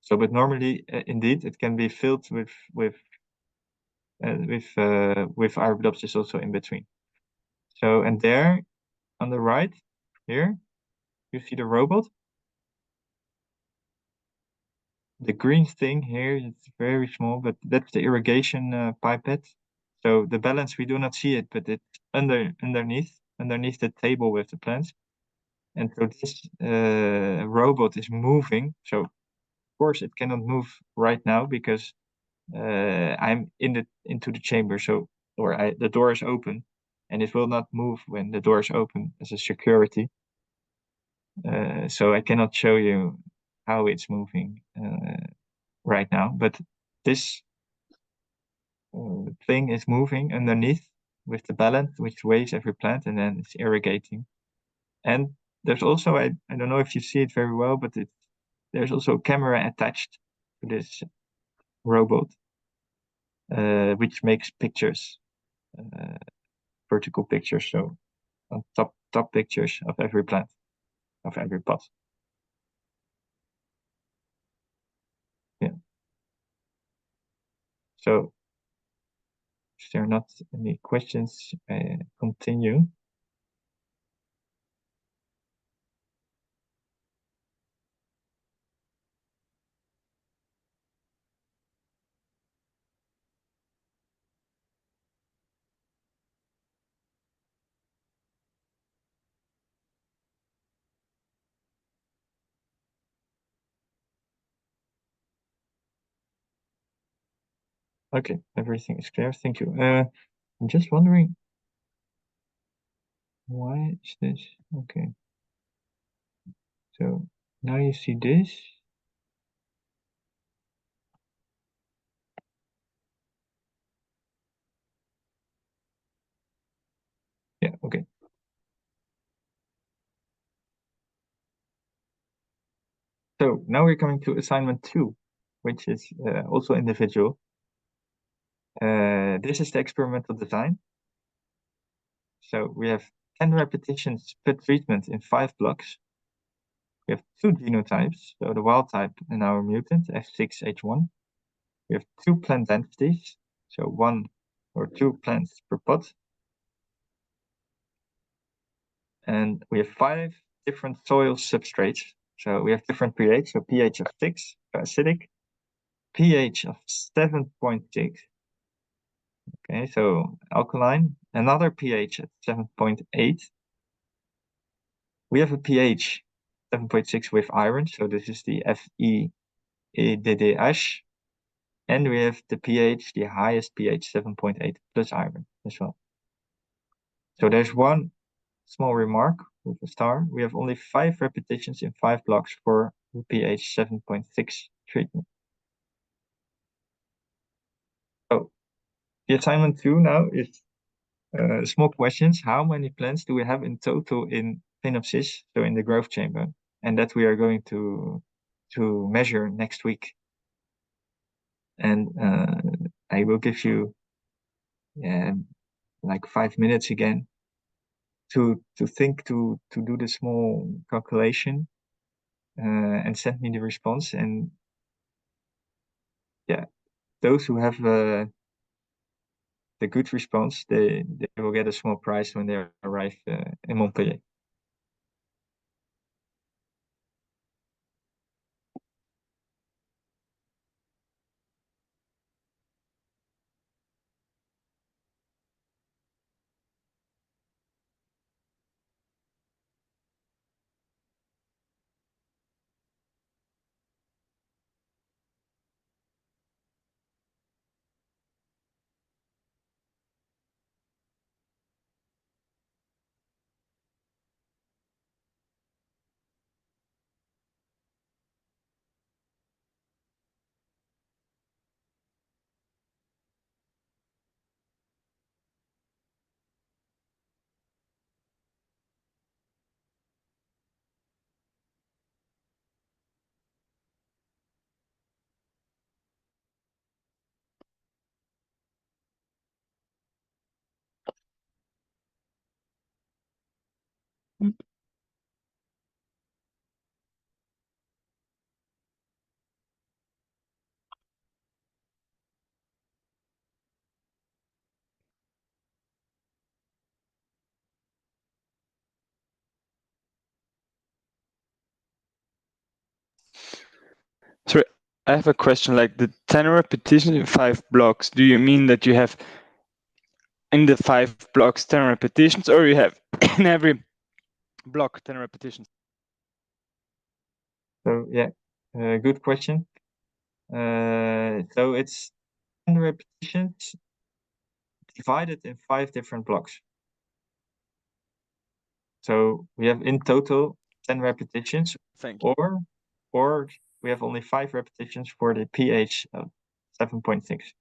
So, but normally, indeed, it can be filled with with Arabidopsis also in between. So, and there on the right here, you see the robot. The green thing here is very small, but that's the irrigation pipette. So the balance, we do not see it, but it's underneath the table with the plants. And so this robot is moving. So of course it cannot move right now because I'm into the chamber. So the door is open, and it will not move when the door is open as a security. So I cannot show you how it's moving right now, but this thing is moving underneath with the balance, which weighs every plant, and then it's irrigating. And there's also, I don't know if you see it very well, but there's also a camera attached to this robot, which makes pictures, vertical pictures, so on top pictures of every plant, of every pot. Yeah. So if there are not any questions, I continue. Okay, everything is clear. Thank you. I'm just wondering, why is this? Okay. So now you see this. Yeah, okay. So now we're coming to assignment 2, which is also individual. This is the experimental design. So we have 10 repetitions per treatment in 5 blocks. We have 2 genotypes, so the wild type and our mutant, F6H1. We have 2 plant densities, so 1 or 2 plants per pot. And we have 5 different soil substrates. So we have different pH, so pH of 6 for acidic, pH of 7.6. Okay, so alkaline, another pH at 7.8. We have a pH 7.6 with iron, so this is the FeEDDH. And we have the pH, the highest pH 7.8 plus iron as well. So there's one small remark with a star. We have only 5 repetitions in 5 blocks for the pH 7.6 treatment. So the assignment 2 now is small questions. How many plants do we have in total in Phenopsis, so in the growth chamber? And that we are going to measure next week. And I will give you like 5 minutes again to think, to do the small calculation and send me the response. And yeah, those who have the good response, they will get a small prize when they arrive in Montpellier. I have a question. Like the 10 repetitions in 5 blocks, do you mean that you have in the 5 blocks 10 repetitions, or you have in every block 10 repetitions? So yeah, good question. So it's 10 repetitions divided in 5 different blocks. So we have in total 10 repetitions, Thank you. or we have only 5 repetitions for the pH of 7.6.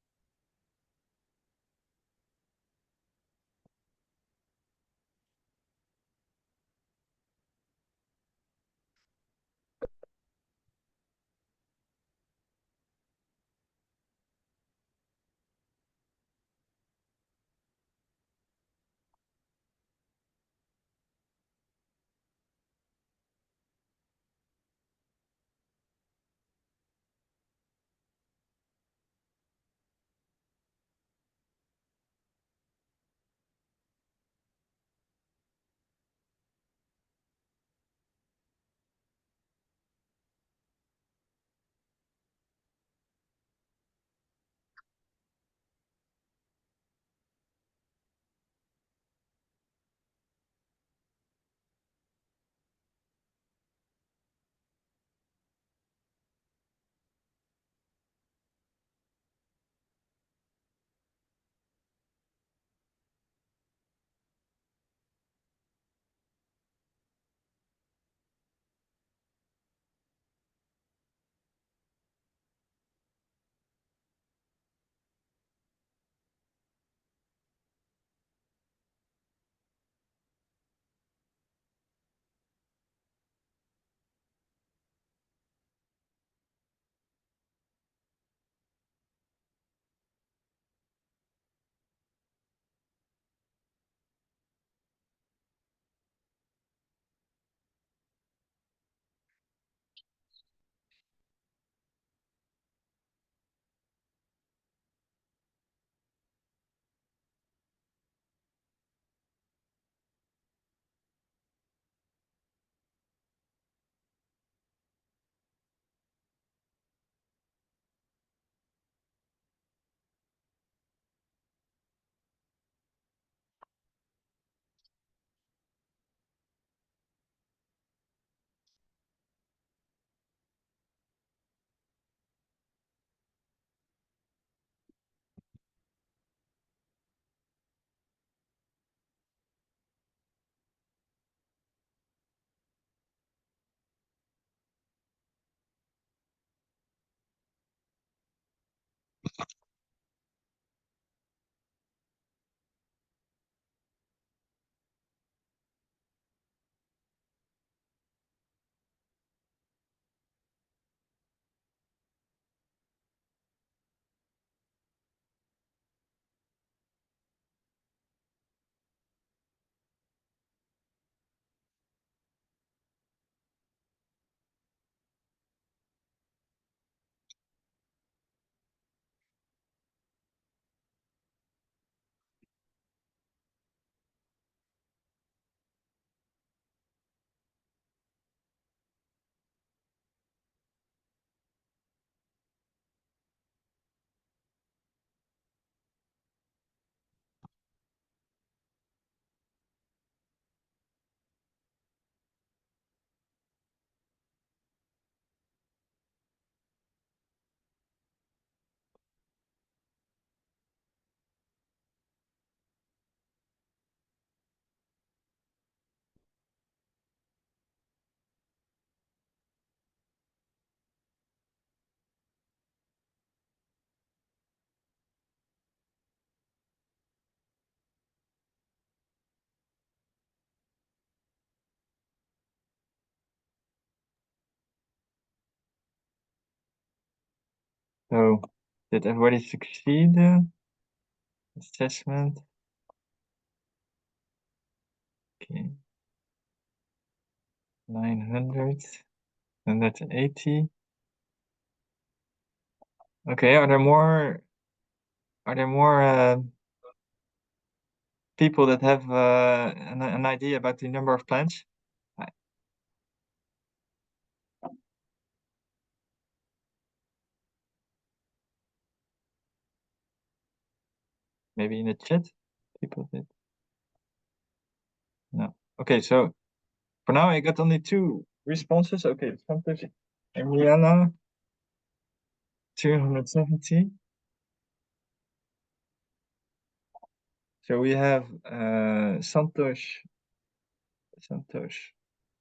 So did everybody succeed? Assessment. Okay. 900, 180. Okay, are there more people that have an idea about the number of plants? Maybe in the chat, people did. No. Okay, so for now I got only 2 responses. Okay, Santosh and Rihanna, 270. So we have Santosh,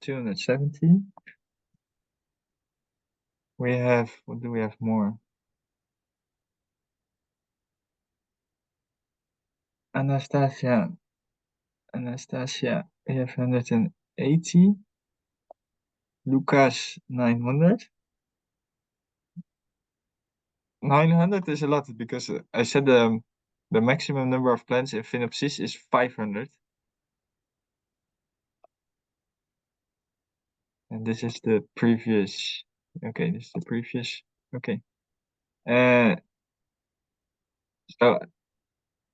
270. We have, what do we have more? Anastasia, we have 180. Lucas, 900. 900 is a lot because I said the maximum number of plants in Phenopsis is 500. And this is the previous. Okay, this is the previous. Okay. So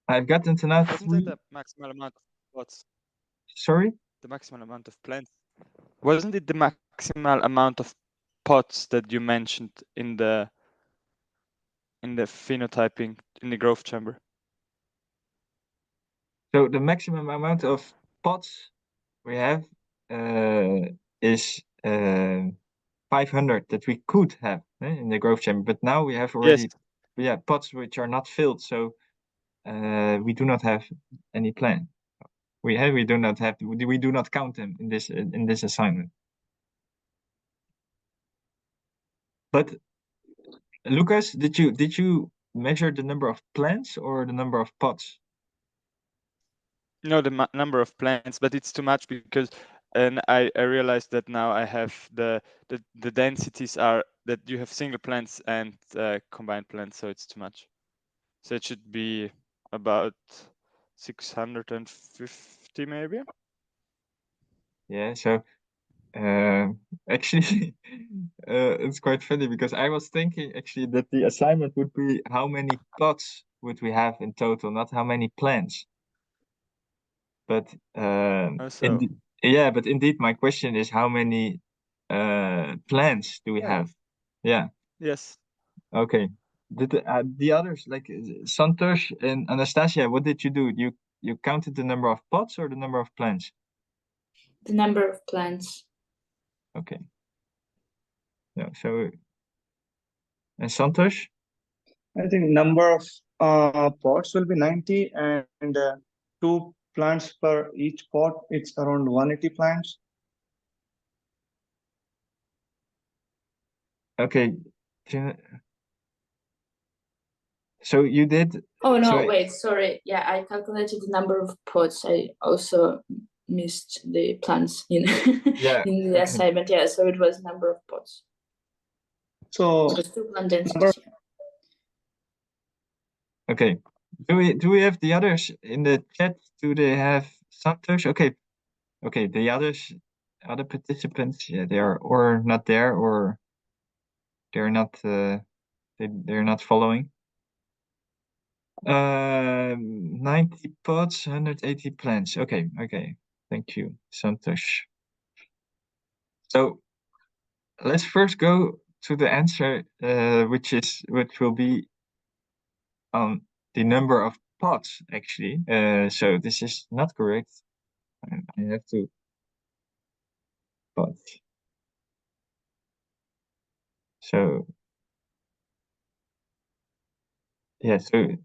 I've gotten to now Wasn't it the maximal amount of pots? Sorry? The maximal amount of plants. Wasn't it the maximal amount of pots that you mentioned in the phenotyping in the growth chamber? So the maximum amount of pots we have is 500 that we could have in the growth chamber, but now we have already pots which are not filled, so we do not have any plan. We do not count them in this assignment. But Lucas, did you measure the number of plants or the number of pots? No, the number of plants, but it's too much because, and I realized that now I have the densities are that you have single plants and combined plants, so it's too much. So it should be about 650 maybe. Yeah, so actually it's quite funny because I was thinking actually that the assignment would be how many pots would we have in total, not how many plants. But but indeed my question is how many plants do we have? Yeah. Yes. Okay. Did the others, like Santosh and Anastasia, what did you do? You counted the number of pots or the number of plants? The number of plants. Okay. Yeah, so and Santosh? I think number of pots will be 90 and 2 plants per each pot. It's around 180 plants. Okay. So you did. Oh no, wait, sorry. Yeah, I calculated the number of pots. I also missed the plants in in the assignment. Yeah, so it was number of pots. So it was 2 plant densities. Okay. Do we have the others in the chat? Do they have Santosh? Okay. Okay, the other participants, yeah, they are or not there or they're not they're not following. 90 pots, 180 plants. Okay. Thank you, Santosh. So let's first go to the answer, which will be on the number of pots actually. So this is not correct. I have to pots. So yeah, so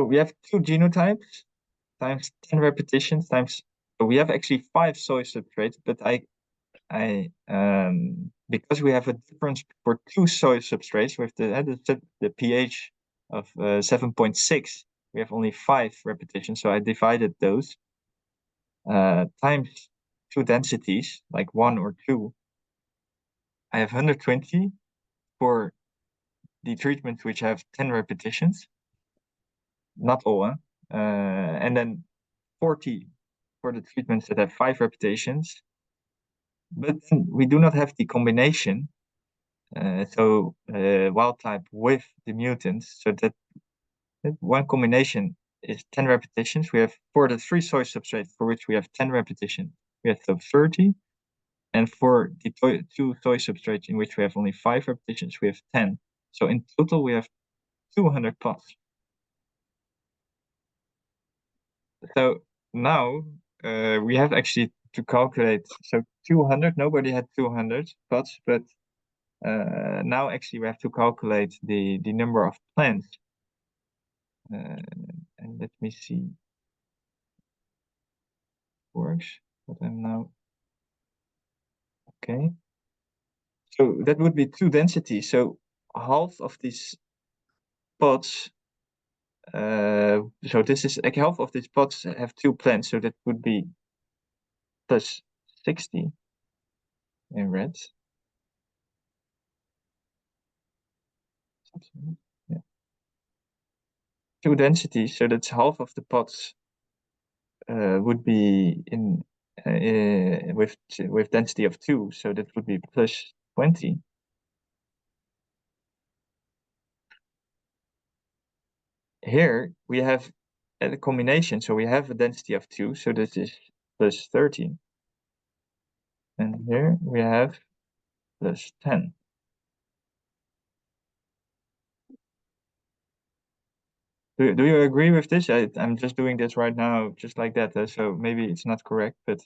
we have 2 genotypes times 10 repetitions times. So we have actually 5 soy substrates, but I because we have a difference for 2 soy substrates with the pH of 7.6, we have only 5 repetitions. So I divided those times 2 densities, like 1 or 2. I have 120 for the treatments which have 10 repetitions. Not all, and then 40 for the treatments that have 5 repetitions. But we do not have the combination. So wild type with the mutants, so that one combination is 10 repetitions. We have for the 3 soy substrates for which we have 10 repetitions, we have 30. And for the 2 soy substrates in which we have only 5 repetitions, we have 10. So in total, we have 200 pots. So now we have actually to calculate. So 200, nobody had 200 pots, but now actually we have to calculate the number of plants. And let me see. Works, but I'm now okay. So that would be 2 densities. So half of these pots. So this is like half of these pots have 2 plants. So that would be plus 60 in red. Yeah. 2 densities. So that's half of the pots would be in with density of 2. So that would be plus 20. Here we have a combination, so we have a density of 2, so this is plus 30. And here we have plus 10. Do you agree with this? I'm just doing this right now, just like that, so maybe it's not correct, but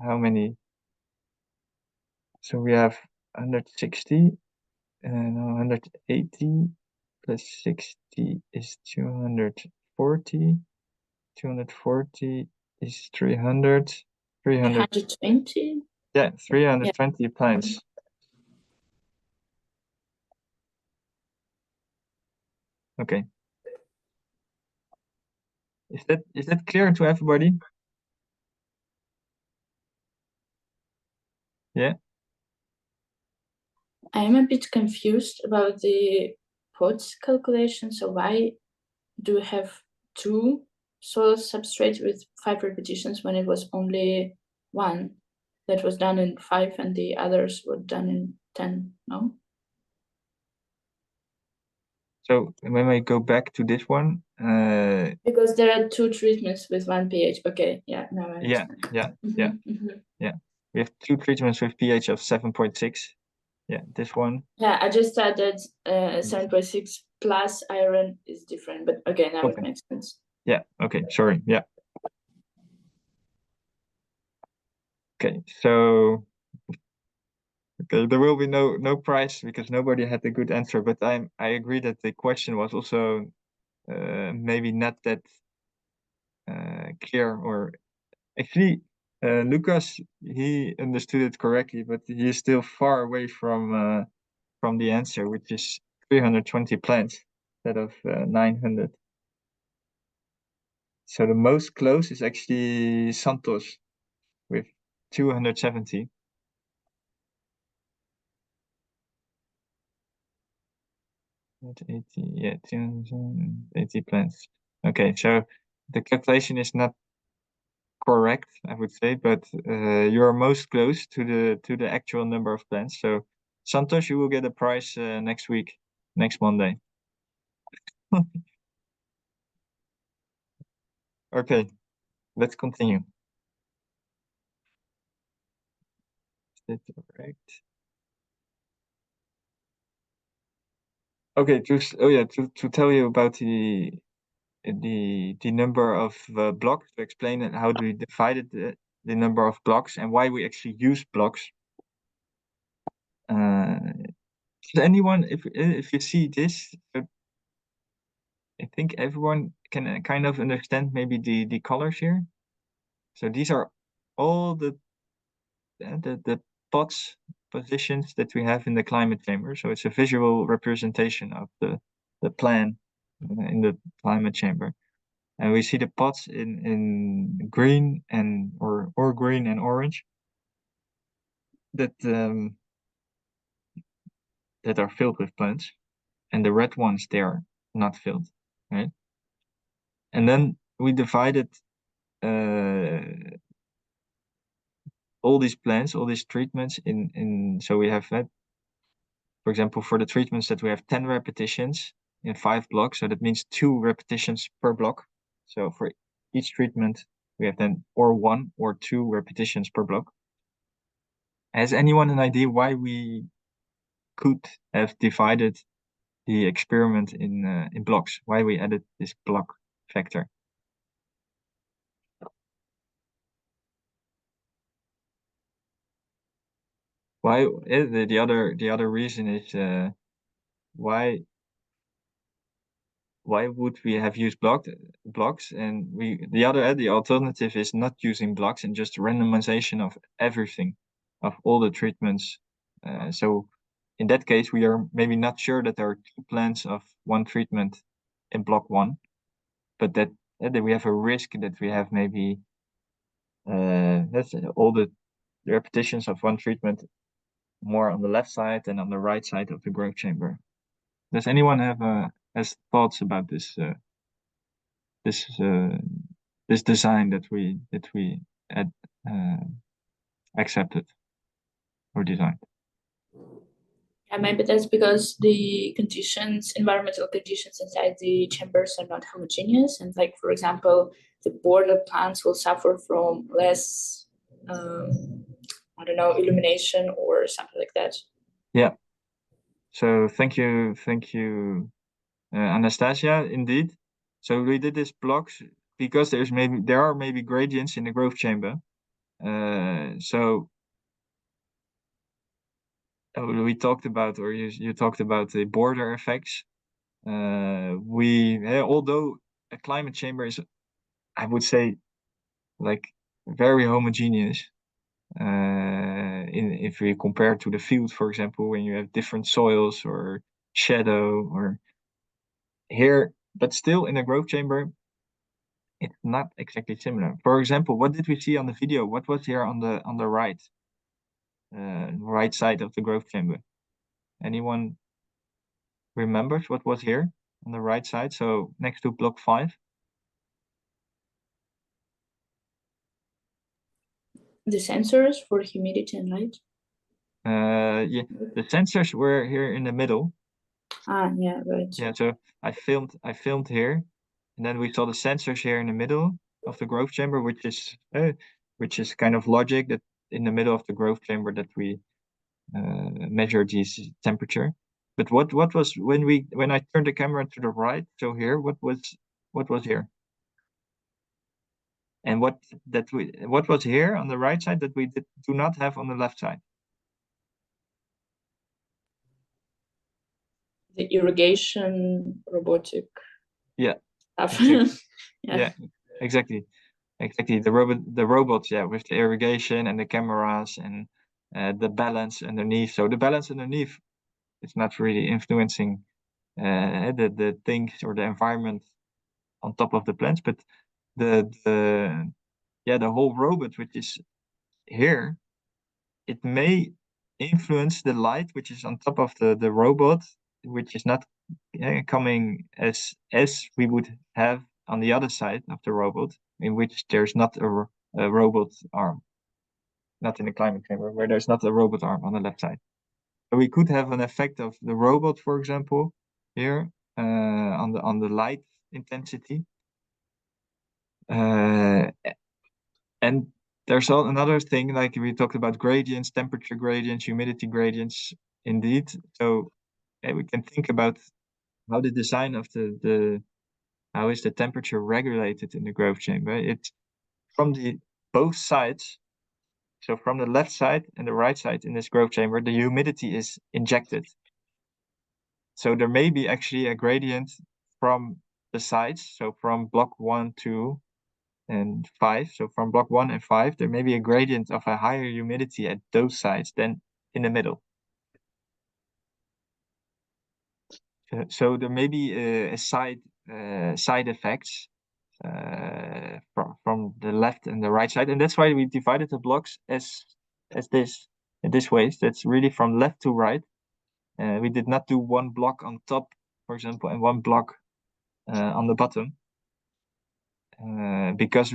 how many? So we have 160 and 180 plus 60 is 240. 240 is 300. 320? Yeah, 320 plants. Okay. Is that clear to everybody? Yeah. I am a bit confused about the pots calculation. So why do we have 2 soil substrates with 5 repetitions when it was only 1 that was done in 5 and the others were done in 10? No. So when we go back to this one, because there are 2 treatments with 1 pH. Okay, yeah, now I understand. Yeah. We have 2 treatments with pH of 7.6. Yeah, this one. Yeah, I just thought that 7.6 plus iron is different, but okay, now it makes sense. Yeah. Okay. Sorry. Yeah. Okay. So. Okay, there will be no prize because nobody had a good answer. But I agree that the question was also maybe not that clear, or actually Lucas, he understood it correctly, but he is still far away from the answer, which is 320 plants instead of 900. So the most close is actually Santos with 270. Yeah, 280 plants. Okay, so the calculation is not correct, I would say, but you're most close to the actual number of plants. So Santos, you will get a prize next week, next Monday. Okay, let's continue. Is that correct? Okay, to tell you about the number of blocks, to explain it, how do we divide the number of blocks and why we actually use blocks. Does anyone, if you see this, I think everyone can kind of understand maybe the colors here. So these are all the pots positions that we have in the climate chamber. So it's a visual representation of the plan in the climate chamber. And we see the pots in green and or green and orange that are filled with plants, and the red ones, they are not filled, right? And then we divided all these plants, all these treatments in so we have that, for example, for the treatments that we have 10 repetitions in 5 blocks, so that means 2 repetitions per block. So for each treatment we have then or 1 or 2 repetitions per block. Has anyone an idea why we could have divided the experiment in blocks, why we added this block factor. Why the other reason is why would we have used blocks, and the alternative is not using blocks and just randomization of everything, of all the treatments. So in that case, we are maybe not sure that there are 2 plants of one treatment in block 1, but that we have a risk that we have maybe that's all the repetitions of one treatment more on the left side than on the right side of the growth chamber. Does anyone have has thoughts about this this design that we accepted or designed? Yeah, maybe that's because the environmental conditions inside the chambers are not homogeneous, and like, for example, the border plants will suffer from less, I don't know, illumination or something like that. Yeah. So thank you, Anastasia. Indeed. So we did this blocks because there are maybe gradients in the growth chamber. So we talked about, or you talked about the border effects. Although a climate chamber is, I would say, like very homogeneous. If we compare to the field, for example, when you have different soils or shadow or here, but still in a growth chamber, it's not exactly similar. For example, what did we see on the video? What was here on the right side of the growth chamber? Anyone remembers what was here on the right side? So next to block 5. The sensors for humidity and light. Yeah, the sensors were here in the middle. Yeah, right. Yeah, so I filmed here, and then we saw the sensors here in the middle of the growth chamber, which is kind of logic that in the middle of the growth chamber that we measure this temperature. But what was when I turned the camera to the right? So here, what was here? And what was here on the right side that we do not have on the left side? The irrigation robotic. Yeah. Stuff. Exactly. Yeah. Yeah, exactly. The robots, yeah, with the irrigation and the cameras and the balance underneath. So the balance underneath is not really influencing the things or the environment on top of the plants, but the whole robot, which is here, it may influence the light which is on top of the robot, which is not coming as we would have on the other side of the robot, in which there's not a robot arm, not in the climate chamber, where there's not a robot arm on the left side. So we could have an effect of the robot, for example, here on the light intensity. And there's another thing, like we talked about gradients, temperature gradients, humidity gradients, indeed. So we can think about how the design of how is the temperature regulated in the growth chamber. It's from both sides. So from the left side and the right side in this growth chamber, the humidity is injected. So there may be actually a gradient from the sides. So from block 1, 2, and 5. So from block 1 and 5, there may be a gradient of a higher humidity at those sides than in the middle. So there may be a side effects from the left and the right side, and that's why we divided the blocks as this way. That's really from left to right. We did not do one block on top, for example, and one block on the bottom, because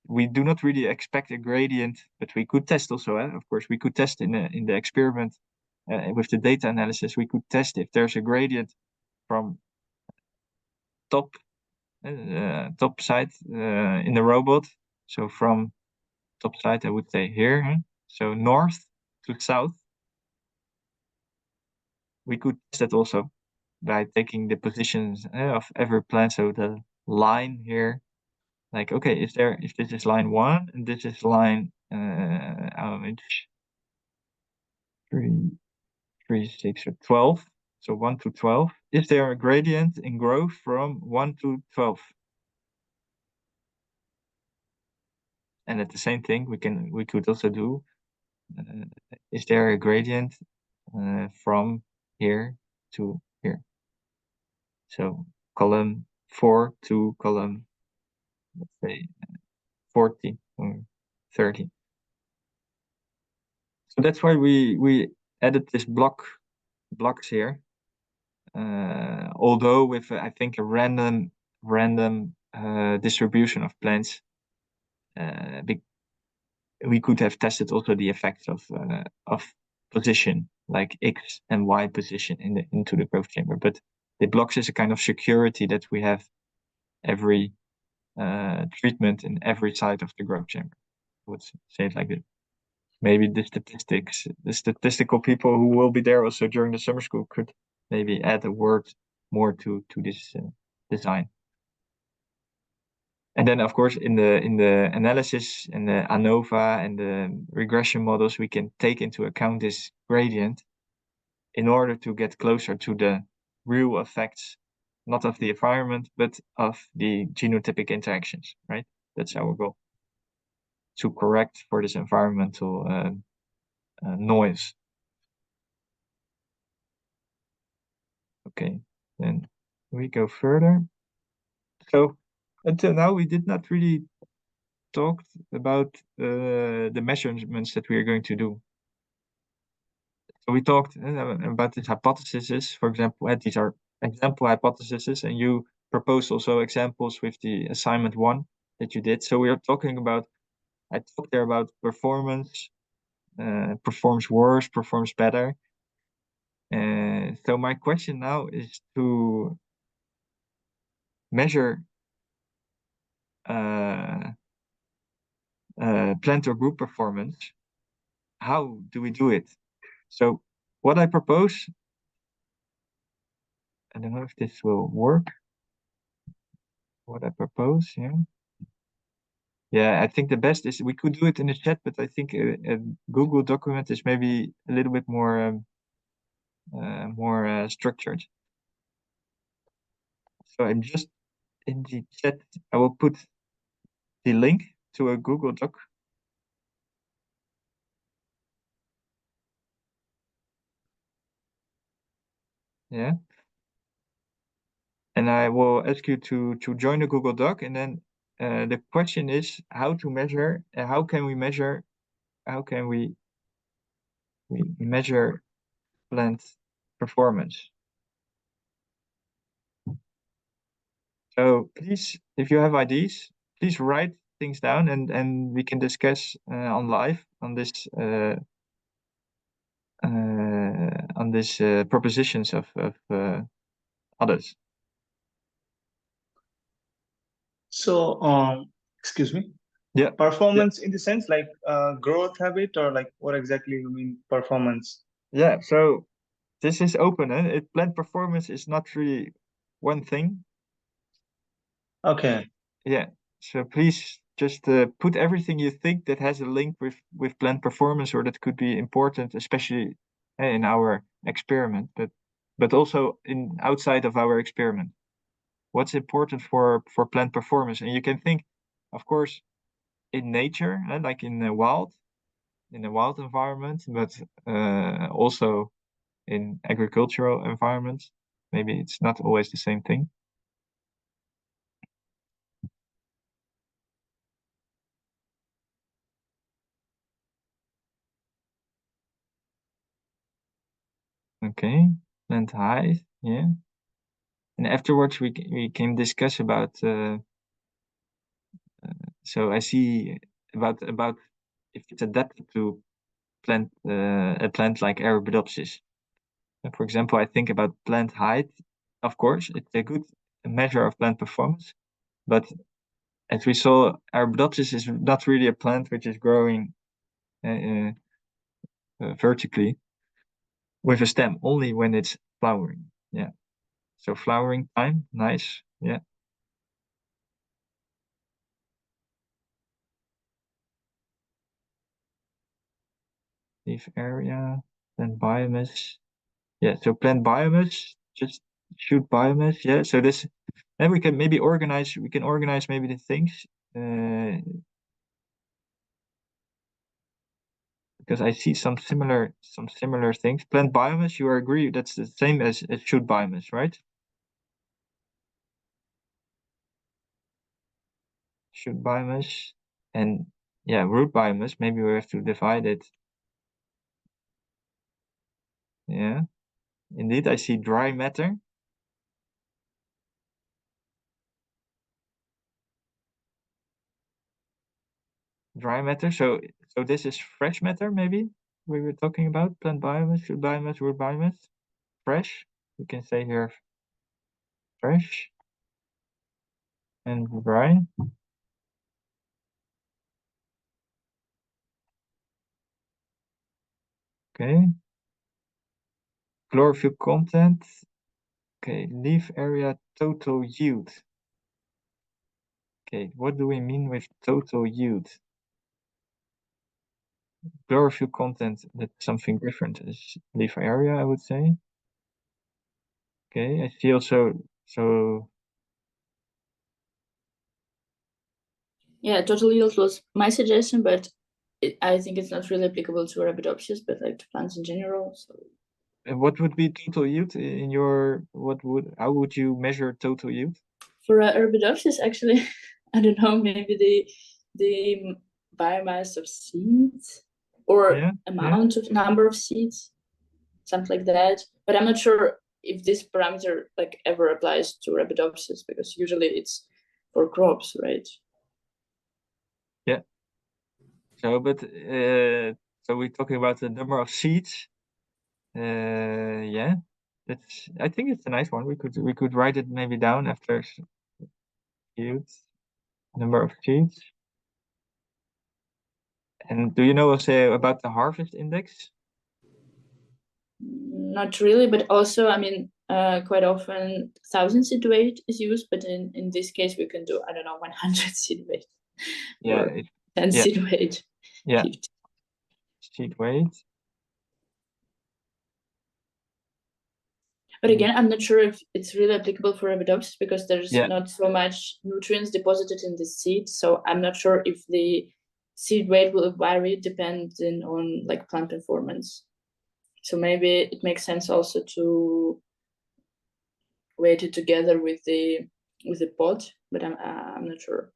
we do not really expect a gradient, but we could test also. Of course, we could test in the experiment with the data analysis. We could test if there's a gradient from top side in the robot. So from top side, I would say here. So north to south. We could test that also. by taking the positions of every plant. So the line here, like, okay, if this is line 1 and this is line it's 3, 6, or 12. So 1 to 12. Is there a gradient in growth from 1 to 12? And at the same thing, we could also do, is there a gradient from here to here? So column 4 to column, let's say, 40 or 30. So that's why we added this blocks here. Although with I think a random distribution of plants, we could have tested also the effects of position, like X and Y position into the growth chamber. But the blocks is a kind of security that we have every treatment in every side of the growth chamber. I would say it like this. Maybe the statistical people who will be there also during the summer school could maybe add a word more to this design. And then, of course, in the analysis and the ANOVA and the regression models, we can take into account this gradient in order to get closer to the real effects, not of the environment, but of the genotypic interactions, right? That's our goal, to correct for this environmental noise. Okay, then we go further. So until now, we did not really talk about the measurements that we are going to do. So we talked about these hypotheses, for example, these are example hypotheses, and you proposed also examples with the assignment 1 that you did. So we are talking about, I talked there about performance, performs worse, performs better. So my question now is to measure plant or group performance. How do we do it? So what I propose, I don't know if this will work. What I propose, yeah, I think the best is we could do it in the chat, but I think a Google document is maybe a little bit more structured. So I'm just in the chat. I will put the link to a Google Doc. Yeah. And I will ask you to join the Google Doc, and then the question is how to measure, how can we measure plant performance. So please, if you have ideas, please write things down, and we can discuss on live on this propositions of others. So, excuse me. Yeah. Performance in the sense like growth habit, or like what exactly you mean performance? Yeah. So this is open, and plant performance is not really one thing. Okay. Yeah. So please just put everything you think that has a link with plant performance or that could be important, especially in our experiment, but also in outside of our experiment. What's important for plant performance? And you can think, of course, in nature, like in the wild environment, but also in agricultural environments. Maybe it's not always the same thing. Okay, plant height, yeah. And afterwards we can discuss about. So I see about if it's adapted to a plant like Arabidopsis. For example, I think about plant height. Of course, it's a good measure of plant performance, but as we saw, Arabidopsis is not really a plant which is growing vertically with a stem, only when it's flowering. Yeah. So flowering time, nice. Yeah. Leaf area, plant biomass. Yeah, so plant biomass, just shoot biomass. Yeah, so this, then we can maybe organize, maybe the things. Because I see some similar things. Plant biomass, you agree that's the same as shoot biomass, right? Shoot biomass and yeah, root biomass. Maybe we have to divide it. Yeah, indeed, I see dry matter. Dry matter. So this is fresh matter, maybe we were talking about plant biomass, shoot biomass, root biomass. Fresh. We can say here fresh and dry. Okay. Chlorophyll content. Okay, leaf area total yield. Okay, what do we mean with total yield? Chlorophyll content, that's something different as leaf area, I would say. Okay, I see also, so Yeah, total yield was my suggestion, but I think it's not really applicable to Arabidopsis, but like to plants in general. So what would be total yield in your, how would you measure total yield? for Arabidopsis, actually, I don't know, maybe the biomass of seeds or Yeah, amount of number of seeds, something like that. But I'm not sure if this parameter like ever applies to Arabidopsis, because usually it's for crops, right? Yeah. So, but so we're talking about the number of seeds. Yeah, that's. I think it's a nice one. We could write it maybe down after yield, number of seeds. And do you know also about the harvest index? Not really, but also, I mean, quite often 1,000 seed weight is used, but in this case we can do, I don't know, 100 seed weight. Yeah, or 10 yeah. seed weight. Yeah. 50. Seed weight. But again, I'm not sure if it's really applicable for Arabidopsis, because there's Yeah. not so much nutrients deposited in the seed. So I'm not sure if the seed weight will vary depending on like plant performance. So maybe it makes sense also to weight it together with the pot, but I'm not sure.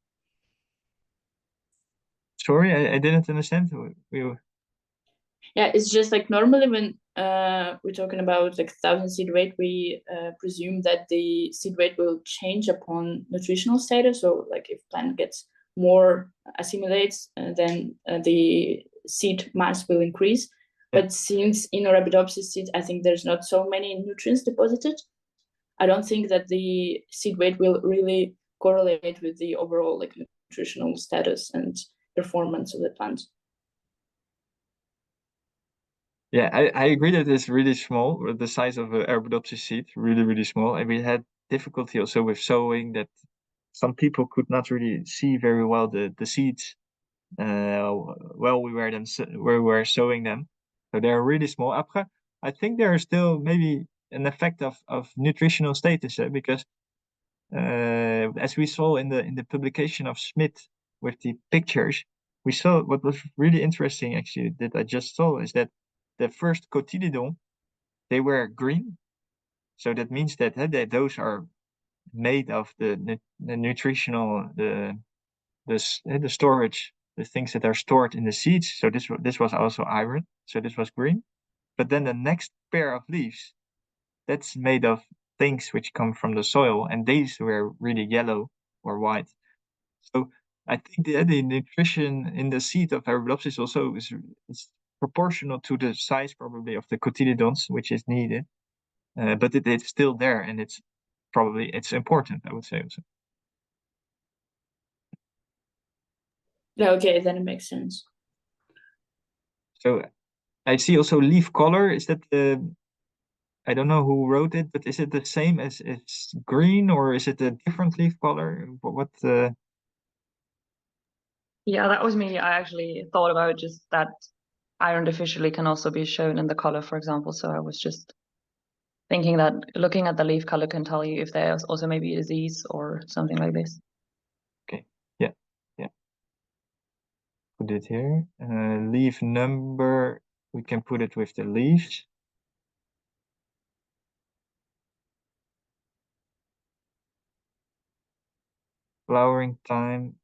Sorry, I didn't understand. Yeah, it's just like normally when we're talking about like 1,000 seed weight, we presume that the seed weight will change upon nutritional status. So like if plant gets more assimilates, then the seed mass will increase. Yeah. But since in Arabidopsis seeds, I think there's not so many nutrients deposited, I don't think that the seed weight will really correlate with the overall like nutritional status and performance of the plant. Yeah, I agree that it's really small, the size of an Arabidopsis seed, really, really small. And we had difficulty also with sowing, that some people could not really see very well the seeds while we were sowing them. So they're really small. Après, I think there is still maybe an effect of nutritional status, because as we saw in the publication of Smith with the pictures, we saw what was really interesting actually that I just saw is that the first cotyledon, they were green. So that means that those are made of the nutritional, the storage, the things that are stored in the seeds. So this was also iron. So this was green. But then the next pair of leaves, that's made of things which come from the soil, and these were really yellow or white. So I think the nutrition in the seed of Arabidopsis also is proportional to the size probably of the cotyledons which is needed, but it's still there, and it's important, I would say also. Yeah, okay, then it makes sense. So I see also leaf color. Is that I don't know who wrote it, but is it the same as it's green, or is it a different leaf color? What Yeah, that was me. I actually thought about just that iron deficiency can also be shown in the color, for example. So I was just thinking that looking at the leaf color can tell you if there's also maybe a disease or something like this. Okay, yeah. Put it here. Leaf number, we can put it with the leaves. Flowering time,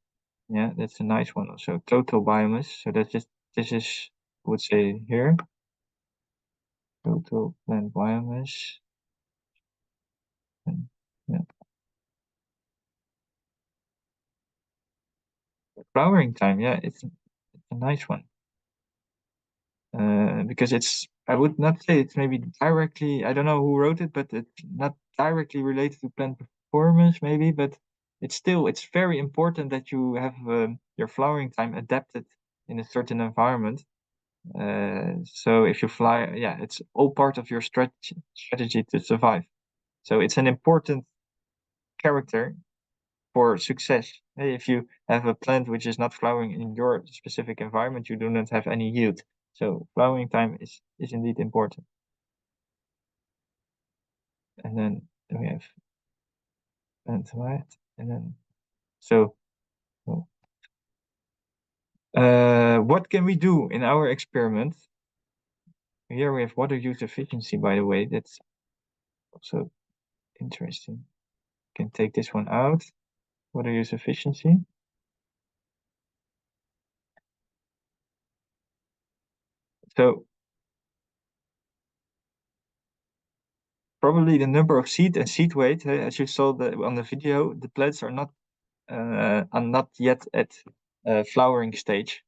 yeah, that's a nice one also. Total biomass, so that's just, this is, I would say here. Total plant biomass. Yeah. Flowering time, yeah, it's a nice one. Because it's, I would not say it's maybe directly, I don't know who wrote it, but it's not directly related to plant performance maybe, but it's very important that you have your flowering time adapted in a certain environment. So if you fly, yeah, it's all part of your strategy to survive. So it's an important character for success. If you have a plant which is not flowering in your specific environment, you do not have any yield. So flowering time is indeed important. And then we have plant height, and then so what can we do in our experiment? Here we have water use efficiency, by the way. That's also interesting. Can take this one out. Water use efficiency. So probably the number of seed and seed weight, as you saw on the video, the plants are not yet at flowering stage.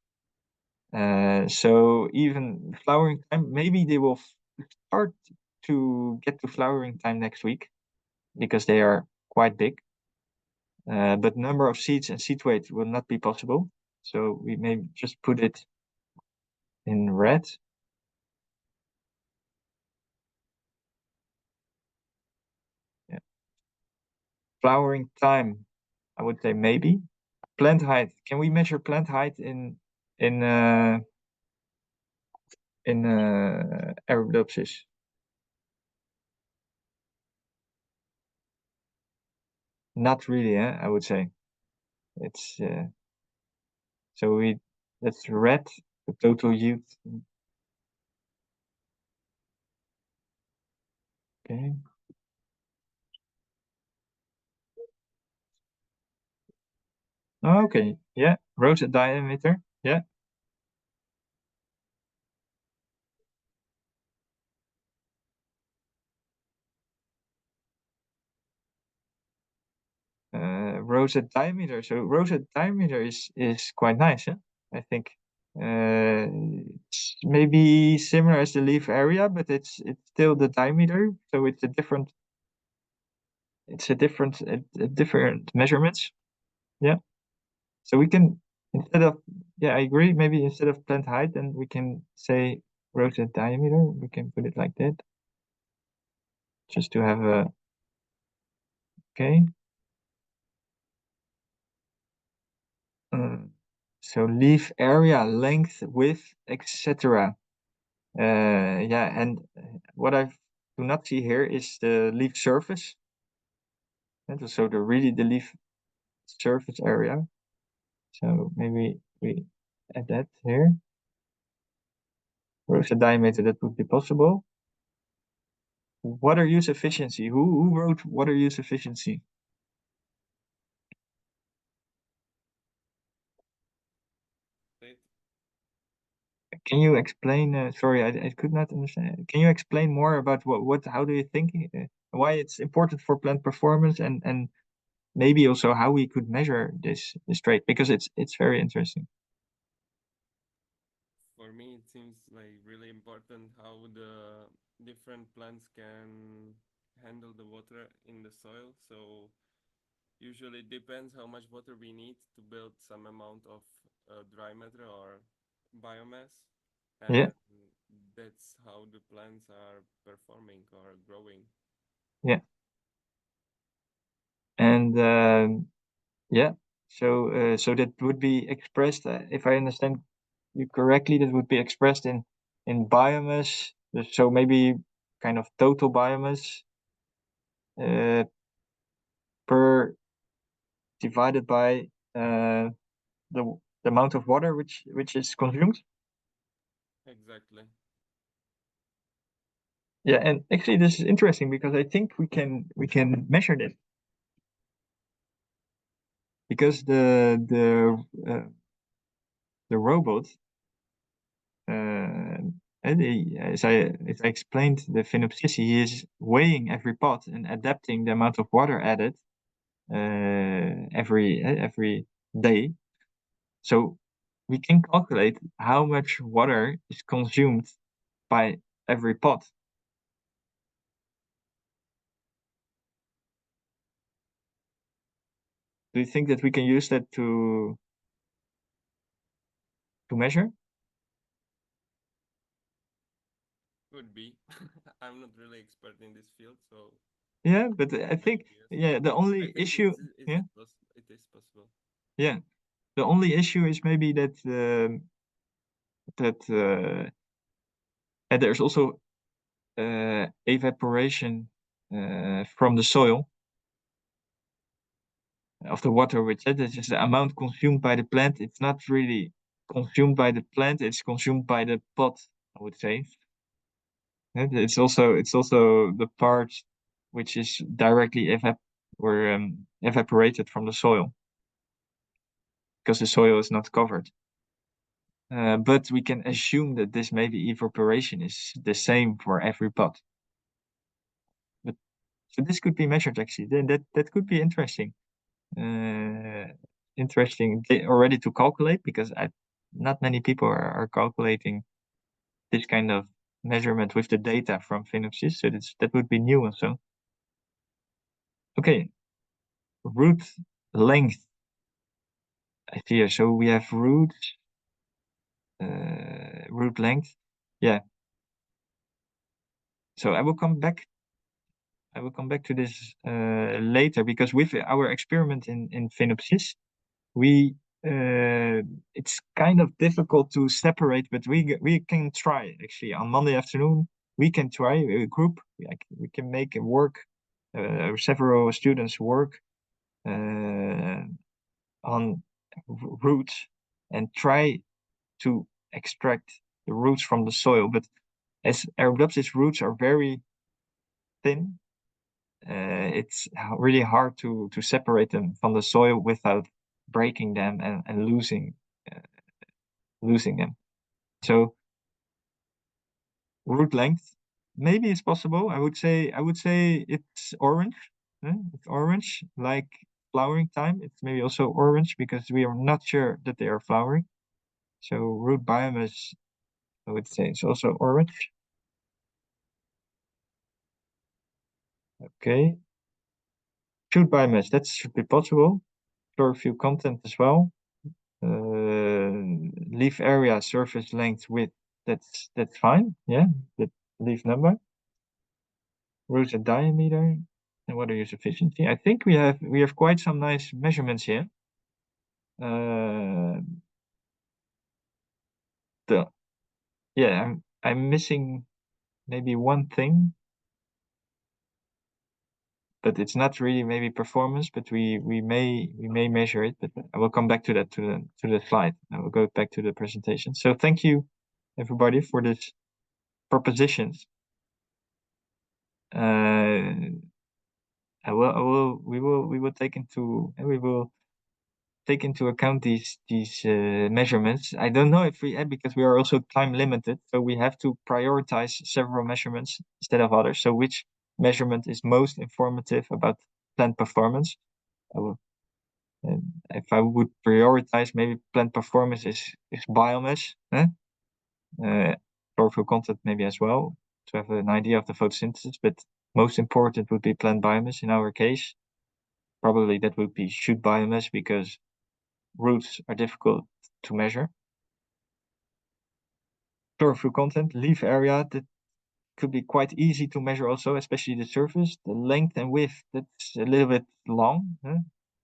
So even flowering time, maybe they will start to get to flowering time next week because they are quite big. But number of seeds and seed weight will not be possible. So we may just put it in red. Yeah. Flowering time, I would say maybe. Plant height. Can we measure plant height in Arabidopsis? Not really, I would say. It's so that's red, the total yield. Okay. Oh, okay. Yeah. Rosette diameter. Yeah. Rosette diameter. So rosette diameter is quite nice, I think. It's maybe similar as the leaf area, but it's still the diameter, so it's a different different measurements. Yeah. So we can, instead of, yeah, I agree, maybe instead of plant height, then we can say rosette diameter. We can put it like that, just to have a, okay. So leaf area, length, width, etc. Yeah, and what I do not see here is the leaf surface. And so the leaf surface area. So maybe we add that here. Rosette diameter, that would be possible. Water use efficiency. Who wrote water use efficiency? Can you explain? Sorry, I could not understand. Can you explain more about how do you think why it's important for plant performance, and maybe also how we could measure this trait, because it's very interesting. For me, it seems like really important how the different plants can handle the water in the soil. So usually it depends how much water we need to build some amount of dry matter or biomass. And Yeah. that's how the plants are performing or growing. And yeah, so that would be expressed, if I understand you correctly, that would be expressed in biomass. So maybe kind of total biomass per divided by the amount of water which is consumed. Exactly. Yeah, and actually this is interesting because I think we can measure this. Because the robot, and as I explained, the Phenopsis, he is weighing every pot and adapting the amount of water added every day. So we can calculate how much water is consumed by every pot. Do you think that we can use that to measure? Could be. I'm not really expert in this field, so Yeah, but I think yes. the I only think issue it is possible. yeah, the only issue is maybe that and there's also evaporation from the soil of the water, which is just the amount consumed by the plant. It's not really consumed by the plant; it's consumed by the pot, I would say. And it's also the part which is directly evaporated from the soil because the soil is not covered. But we can assume that this maybe evaporation is the same for every pot. But so this could be measured actually. Then that could be interesting. Interesting already to calculate because not many people are calculating this kind of measurement with the data from Phenopsis. So that would be new also. Okay, root length. I see here. So we have root length. Yeah. So I will come back to this later because with our experiment in Phenopsis, it's kind of difficult to separate, but we can try actually on Monday afternoon. We can try a group. We can make it work. Several students work on roots and try to extract the roots from the soil. But as Arabidopsis roots are very thin, it's really hard to separate them from the soil without breaking them and losing them. So root length, maybe it's possible. I would say it's orange. It's orange, like flowering time. It's maybe also orange because we are not sure that they are flowering. So root biomass, I would say it's also orange. Okay. Shoot biomass, that should be possible. Chlorophyll content as well. Leaf area, surface length, width, that's fine. Yeah, the leaf number. Root and diameter, and water use efficiency. I think we have quite some nice measurements here. I'm missing maybe one thing, but it's not really maybe performance, but we may measure it, but I will come back to that to the slide. I will go back to the presentation. So thank you everybody for this propositions. We will take into account these measurements. I don't know if we because we are also time limited, so we have to prioritize several measurements instead of others. So which measurement is most informative about plant performance? If I would prioritize, maybe plant performance is biomass, chlorophyll content maybe as well to have an idea of the photosynthesis, but most important would be plant biomass in our case. Probably that would be shoot biomass because roots are difficult to measure. chlorophyll content, leaf area, that could be quite easy to measure also, especially the surface. The length and width, that's a little bit long,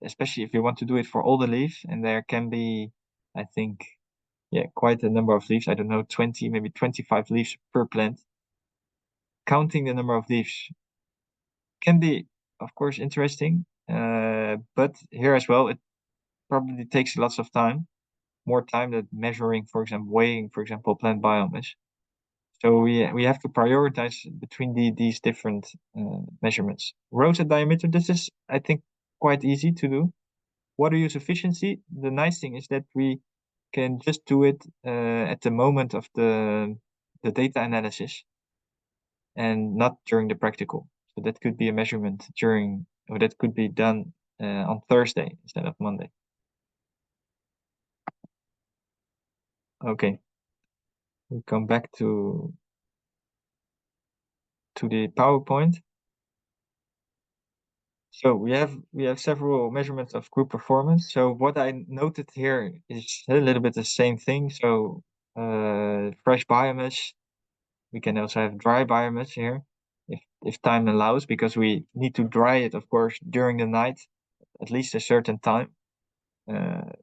especially if you want to do it for all the leaves. And there can be, I think, quite a number of leaves. I don't know, 20, maybe 25 leaves per plant. Counting the number of leaves can be, of course, interesting. But here as well, it probably takes lots of time, more time than measuring, for example, weighing, for example, plant biomass. So we have to prioritize between these different measurements. Rosette diameter, this is, I think, quite easy to do. Water use efficiency, the nice thing is that we can just do it at the moment of the data analysis and not during the practical. So that could be a measurement during, or that could be done on Thursday instead of Monday. Okay, we come back to the PowerPoint. So we have several measurements of group performance. So what I noted here is a little bit the same thing. So fresh biomass, we can also have dry biomass here if time allows, because we need to dry it, of course, during the night, at least a certain time.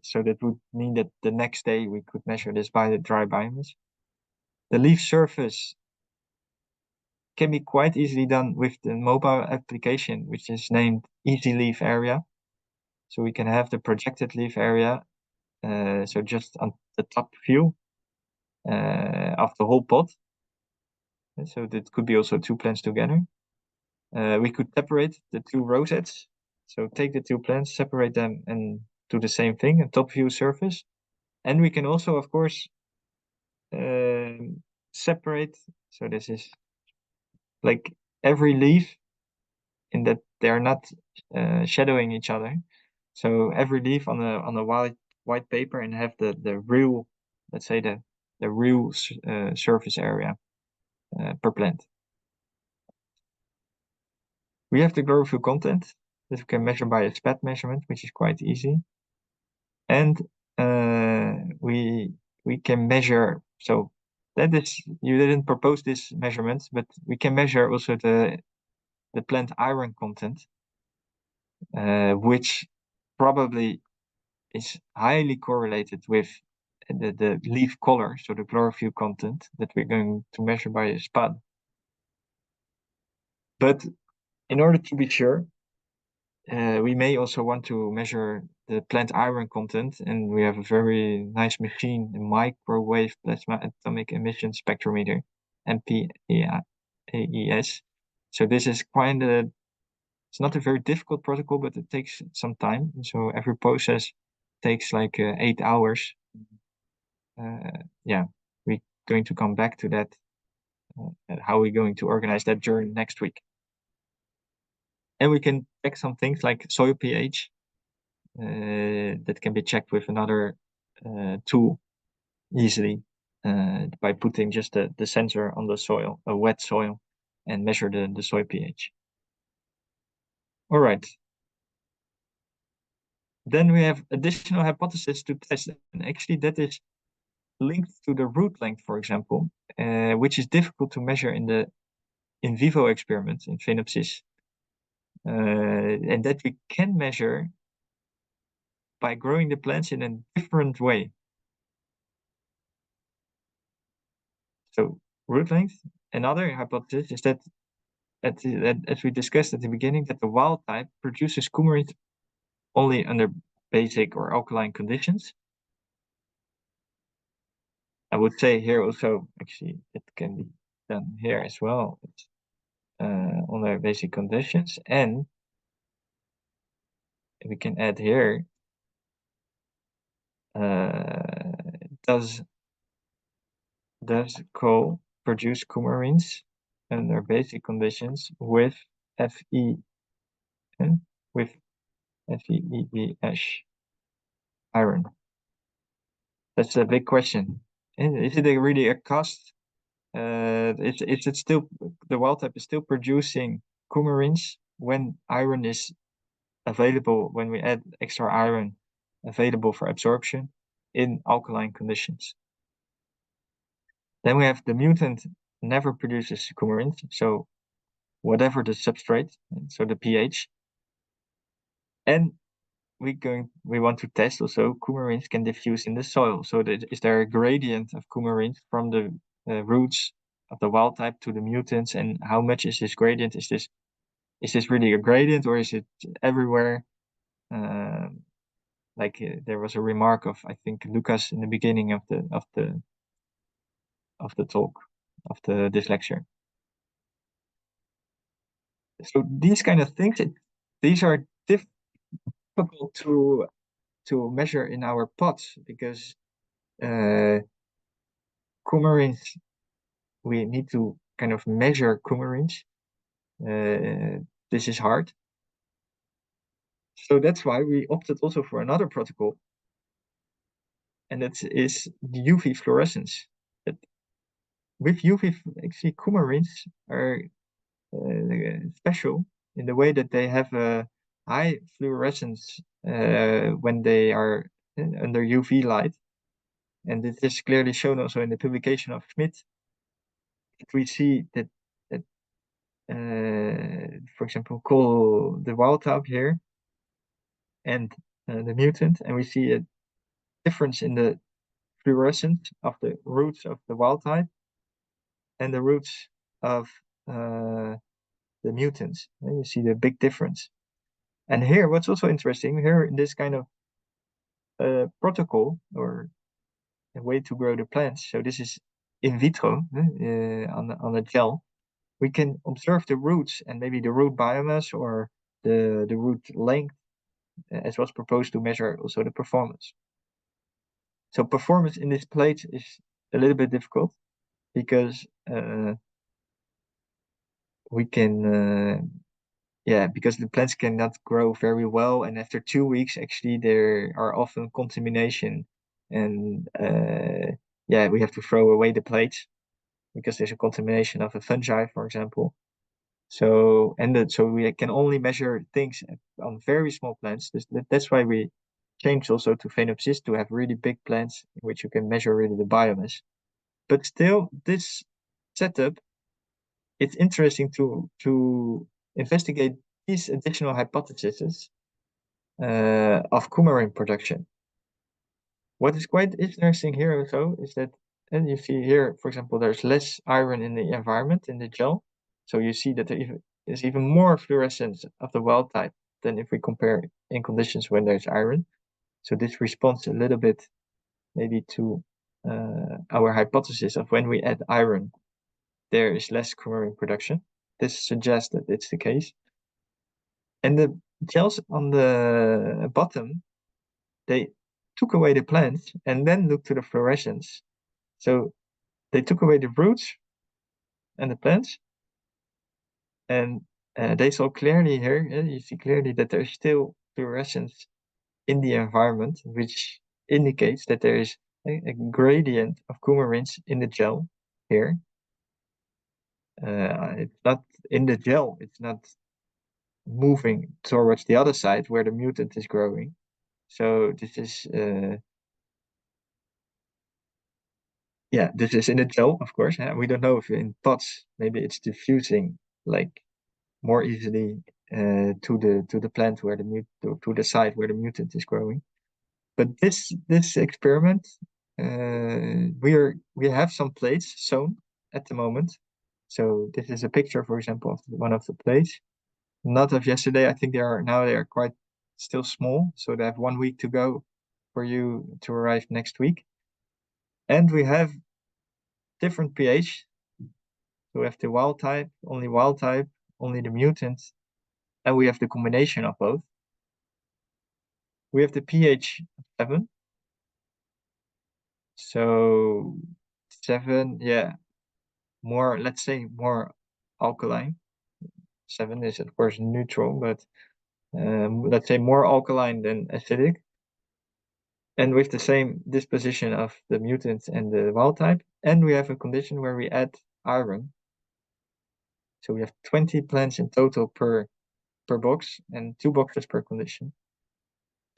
So that would mean that the next day we could measure this by the dry biomass. The leaf surface can be quite easily done with the mobile application, which is named Easy Leaf Area. So we can have the projected leaf area, so just on the top view of the whole pot. And so that could be also 2 plants together. We could separate the 2 rosettes. So take the 2 plants, separate them, and do the same thing, a top view surface. And we can also, of course, separate. So this is like every leaf in that they are not shadowing each other. So every leaf on a white paper and have the real, let's say the real surface area per plant. We have the chlorophyll content that we can measure by a SPAT measurement, which is quite easy. And we can measure, so that is, you didn't propose this measurement, but we can measure also the plant iron content, which probably is highly correlated with the leaf color, so the chlorophyll content that we're going to measure by a SPAD. But in order to be sure, we may also want to measure the plant iron content, and we have a very nice machine, a microwave plasma atomic emission spectrometer, MPAES. So this is it's not a very difficult protocol, but it takes some time. So every process takes like 8 hours. We're going to come back to that, and how we're going to organize that during next week. And we can check some things like soil pH that can be checked with another tool easily by putting just the sensor on the soil, a wet soil, and measure the soil pH. All right. Then we have additional hypotheses to test, and actually that is linked to the root length, for example, which is difficult to measure in the in vivo experiment in Phenopsis, and that we can measure by growing the plants in a different way. So root length. Another hypothesis is that, as we discussed at the beginning, that the wild type produces coumarins only under basic or alkaline conditions. I would say here also, actually, it can be done here as well, under basic conditions. And we can add here, does coal produce coumarins under basic conditions with with FeEDH iron? That's a big question. Is it really a cost? Is it still, the wild type is still producing coumarins when iron is available, when we add extra iron available for absorption in alkaline conditions? Then we have the mutant never produces coumarins, so whatever the substrate, so the pH. And we want to test also coumarins can diffuse in the soil. So is there a gradient of coumarins from the roots of the wild type to the mutants, and how much is this gradient? Is this really a gradient, or is it everywhere? There was a remark of, I think, Lucas in the beginning of the talk of this lecture. So these kind of things, these are difficult to measure in our pots, because coumarins, we need to kind of measure coumarins. This is hard. So that's why we opted also for another protocol, and that is the UV fluorescence. With UV, actually, coumarins are special in the way that they have a high fluorescence when they are under UV light. And this is clearly shown also in the publication of Schmidt. We see that for example, call the wild type here and the mutant, and we see a difference in the fluorescence of the roots of the wild type and the roots of the mutants. And you see the big difference. And here, what's also interesting, here in this kind of protocol or a way to grow the plants, so this is in vitro on a gel, we can observe the roots and maybe the root biomass or the root length, as was proposed to measure also the performance. So performance in this plate is a little bit difficult, because we can because the plants cannot grow very well, and after 2 weeks actually there are often contamination, and we have to throw away the plates because there's a contamination of a fungi, for example. So we can only measure things on very small plants. That's why we changed also to Phenopsis, to have really big plants in which you can measure really the biomass. But still, this setup, it's interesting to investigate these additional hypotheses of coumarin production. What is quite interesting here also is that, and you see here, for example, there's less iron in the environment, in the gel. So you see that there's even more fluorescence of the wild type than if we compare in conditions when there's iron. So this responds a little bit maybe to our hypothesis of when we add iron, there is less coumarin production. This suggests that it's the case. And the gels on the bottom, they took away the plants and then looked to the fluorescence. So they took away the roots and the plants, and they saw clearly here, you see clearly that there's still fluorescence in the environment, which indicates that there is a gradient of coumarins in the gel here. It's not in the gel, it's not moving towards the other side where the mutant is growing. So this is this is in the gel, of course. We don't know if in pots maybe it's diffusing like more easily to the plant where to the side where the mutant is growing. But this experiment, we have some plates sewn at the moment. So this is a picture, for example, of one of the plates. Not of yesterday. I think they are quite still small. So they have 1 week to go for you to arrive next week. And we have different pH. So we have the wild type, only the mutant, and we have the combination of both. We have the pH 7. So 7, more, let's say more alkaline. 7 is of course neutral, but let's say more alkaline than acidic. And with the same disposition of the mutant and the wild type. And we have a condition where we add iron. So we have 20 plants in total per box and 2 boxes per condition.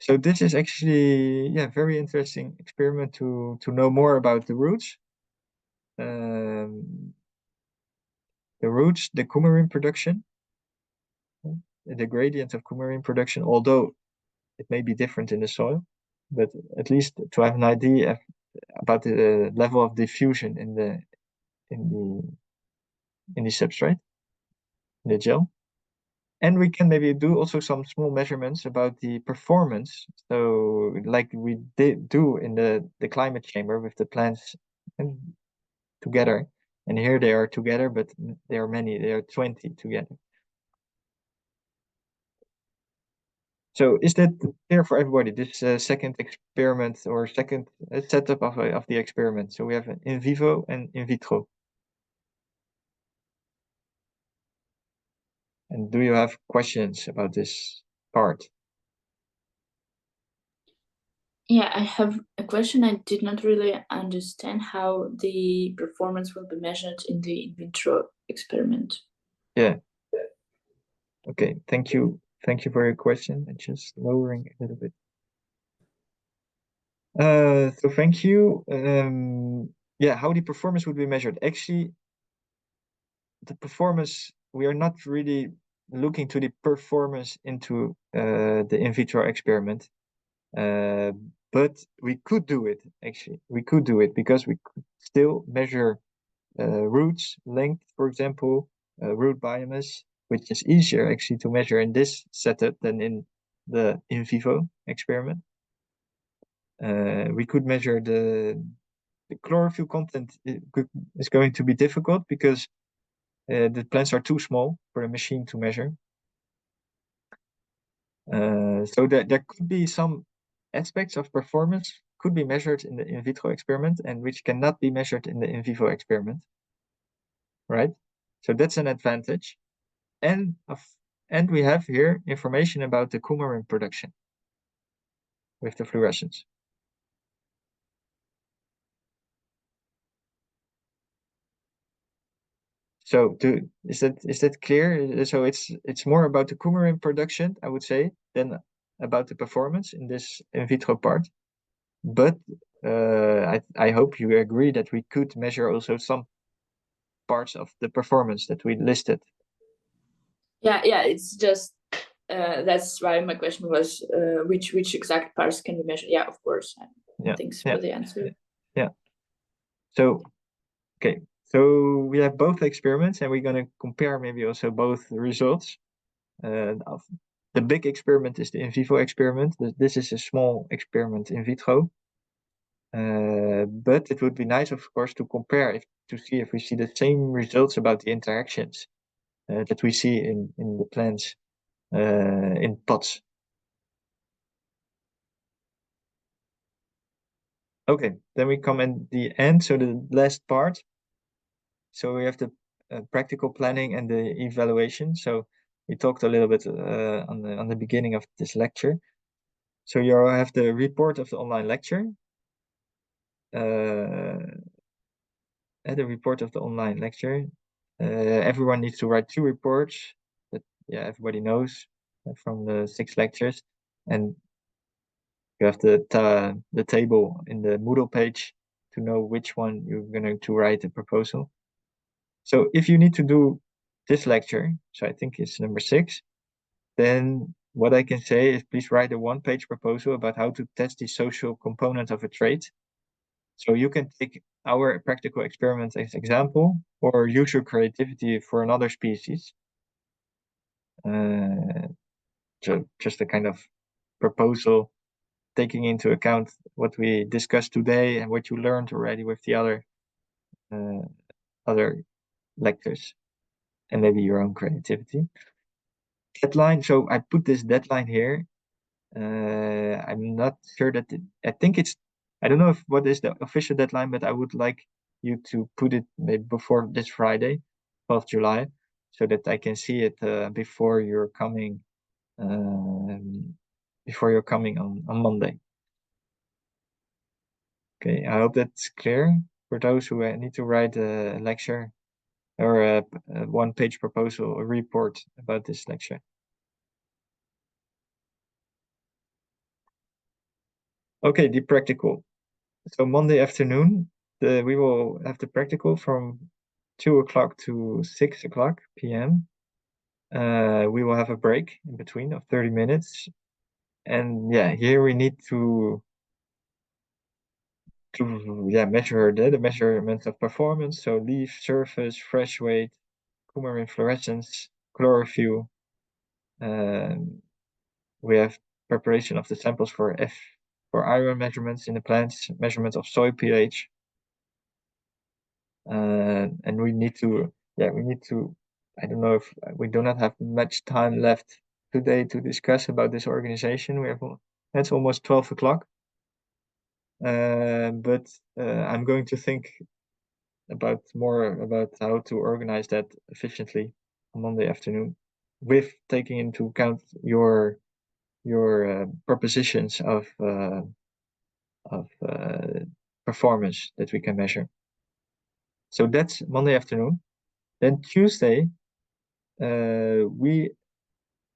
So this is actually very interesting experiment to know more about the roots. the roots, the coumarin production, the gradient of coumarin production, although it may be different in the soil, but at least to have an idea about the level of diffusion in the substrate, in the gel. And we can maybe do also some small measurements about the performance. So like we did do in the climate chamber with the plants together. And here they are together, but there are many, there are 20 together. So is that clear for everybody, this second experiment or second setup of the experiment? So we have an in vivo and in vitro. And do you have questions about this part? Yeah, I have a question. I did not really understand how the performance will be measured in the in vitro experiment. Yeah. Okay, thank you. Thank you for your question. I'm just lowering a little bit. So thank you. Yeah, how the performance would be measured. Actually, the performance, we are not really looking to the performance into the in vitro experiment. But we could do it, actually. We could do it because we could still measure roots length, for example, root biomass, which is easier actually to measure in this setup than in the in vivo experiment. We could measure the chlorophyll content is going to be difficult because the plants are too small for the machine to measure. So there could be some aspects of performance could be measured in the in vitro experiment and which cannot be measured in the in vivo experiment, right? So that's an advantage. And we have here information about the coumarin production with the fluorescence. So is that clear? So it's more about the coumarin production, I would say, than about the performance in this in vitro part. But I hope you agree that we could measure also some parts of the performance that we listed. Yeah, it's just that's why my question was which exact parts can we measure? Yeah, of course. Thanks for the answer. Yeah. So okay, so we have both experiments, and we're going to compare maybe also both results. The big experiment is the in vivo experiment. This is a small experiment in vitro. But it would be nice, of course, to compare to see if we see the same results about the interactions that we see in the plants in pots. Okay, then we come in the end, so the last part. So we have the practical planning and the evaluation. So we talked a little bit on the beginning of this lecture. So you have the report of the online lecture. The report of the online lecture. Everyone needs to write 2 reports that everybody knows from the 6 lectures, and you have the table in the Moodle page to know which one you're going to write a proposal. So if you need to do this lecture, so I think it's number 6, then what I can say is please write a 1-page proposal about how to test the social component of a trait. So you can take our practical experiment as example, or use your creativity for another species. So just a kind of proposal taking into account what we discussed today and what you learned already with the other lectures, and maybe your own creativity. Deadline. So I put this deadline here. I'm not sure that I don't know what is the official deadline, but I would like you to put it maybe before this Friday, 12th July, so that I can see it before you're coming on Monday. Okay, I hope that's clear for those who need to write a lecture or a 1-page proposal, a report about this lecture. Okay, the practical. So Monday afternoon, we will have the practical from 2 o'clock to 6 o'clock p.m. We will have a break in between of 30 minutes. And yeah, here we need to measure the measurements of performance. So leaf, surface, fresh weight, coumarin fluorescence, chlorophyll. We have preparation of the samples for iron measurements in the plants, measurements of soil pH. And we need to, I don't know if we do not have much time left today to discuss about this organization. It's almost 12 o'clock. But I'm going to think more about how to organize that efficiently on Monday afternoon, with taking into account your propositions of performance that we can measure. So that's Monday afternoon. Then Tuesday, we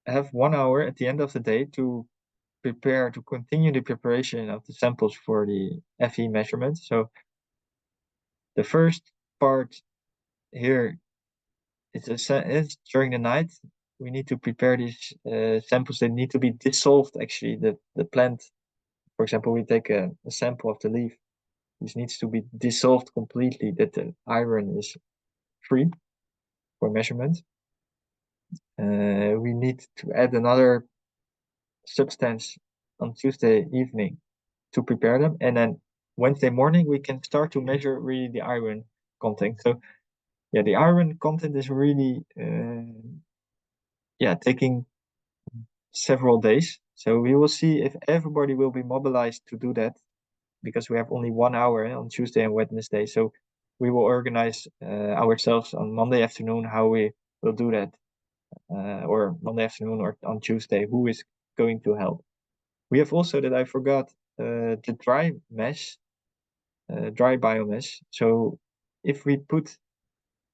have 1 hour at the end of the day to continue the preparation of the samples for the FE measurement. So the first part here is during the night. We need to prepare these samples. They need to be dissolved, actually. The plant, for example, we take a sample of the leaf. This needs to be dissolved completely, that the iron is free for measurement. We need to add another substance on Tuesday evening to prepare them, and then Wednesday morning we can start to measure really the iron content. So yeah, the iron content is really taking several days. So we will see if everybody will be mobilized to do that, because we have only 1 hour on Tuesday and Wednesday. So we will organize ourselves on Monday afternoon how we will do that, or Monday afternoon or on Tuesday, who is going to help. We have also, that I forgot, the dry biomass. So if we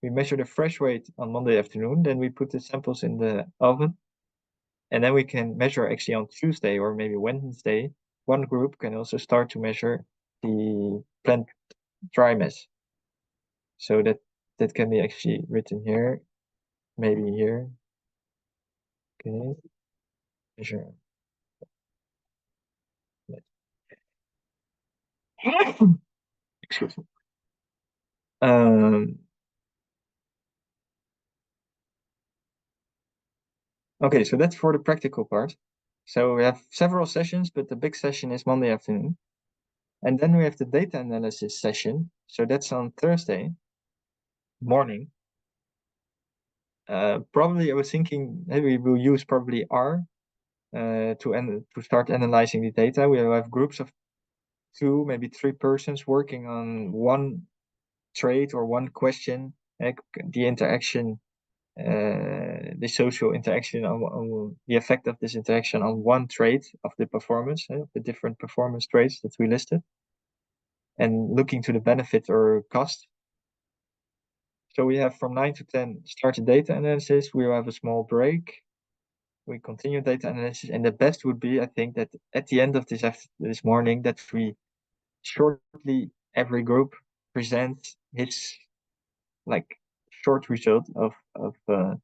measure the fresh weight on Monday afternoon, then we put the samples in the oven, and then we can measure actually on Tuesday or maybe Wednesday. One group can also start to measure the plant dry mass. So that can be actually written here, maybe here. Okay, measure. Excuse me. Okay, so that's for the practical part. So we have several sessions, but the big session is Monday afternoon. And then we have the data analysis session. So that's on Thursday morning. Probably I was thinking maybe we'll use probably R to start analyzing the data. We will have groups of 2, maybe 3 persons working on one trait or one question, the interaction, the social interaction, on the effect of this interaction on one trait of the performance, of the different performance traits that we listed, and looking to the benefit or cost. So we have from 9 to 10 start the data analysis. We will have a small break. We continue data analysis, and the best would be, I think, that at the end of this morning, that we shortly, every group presents his short result of the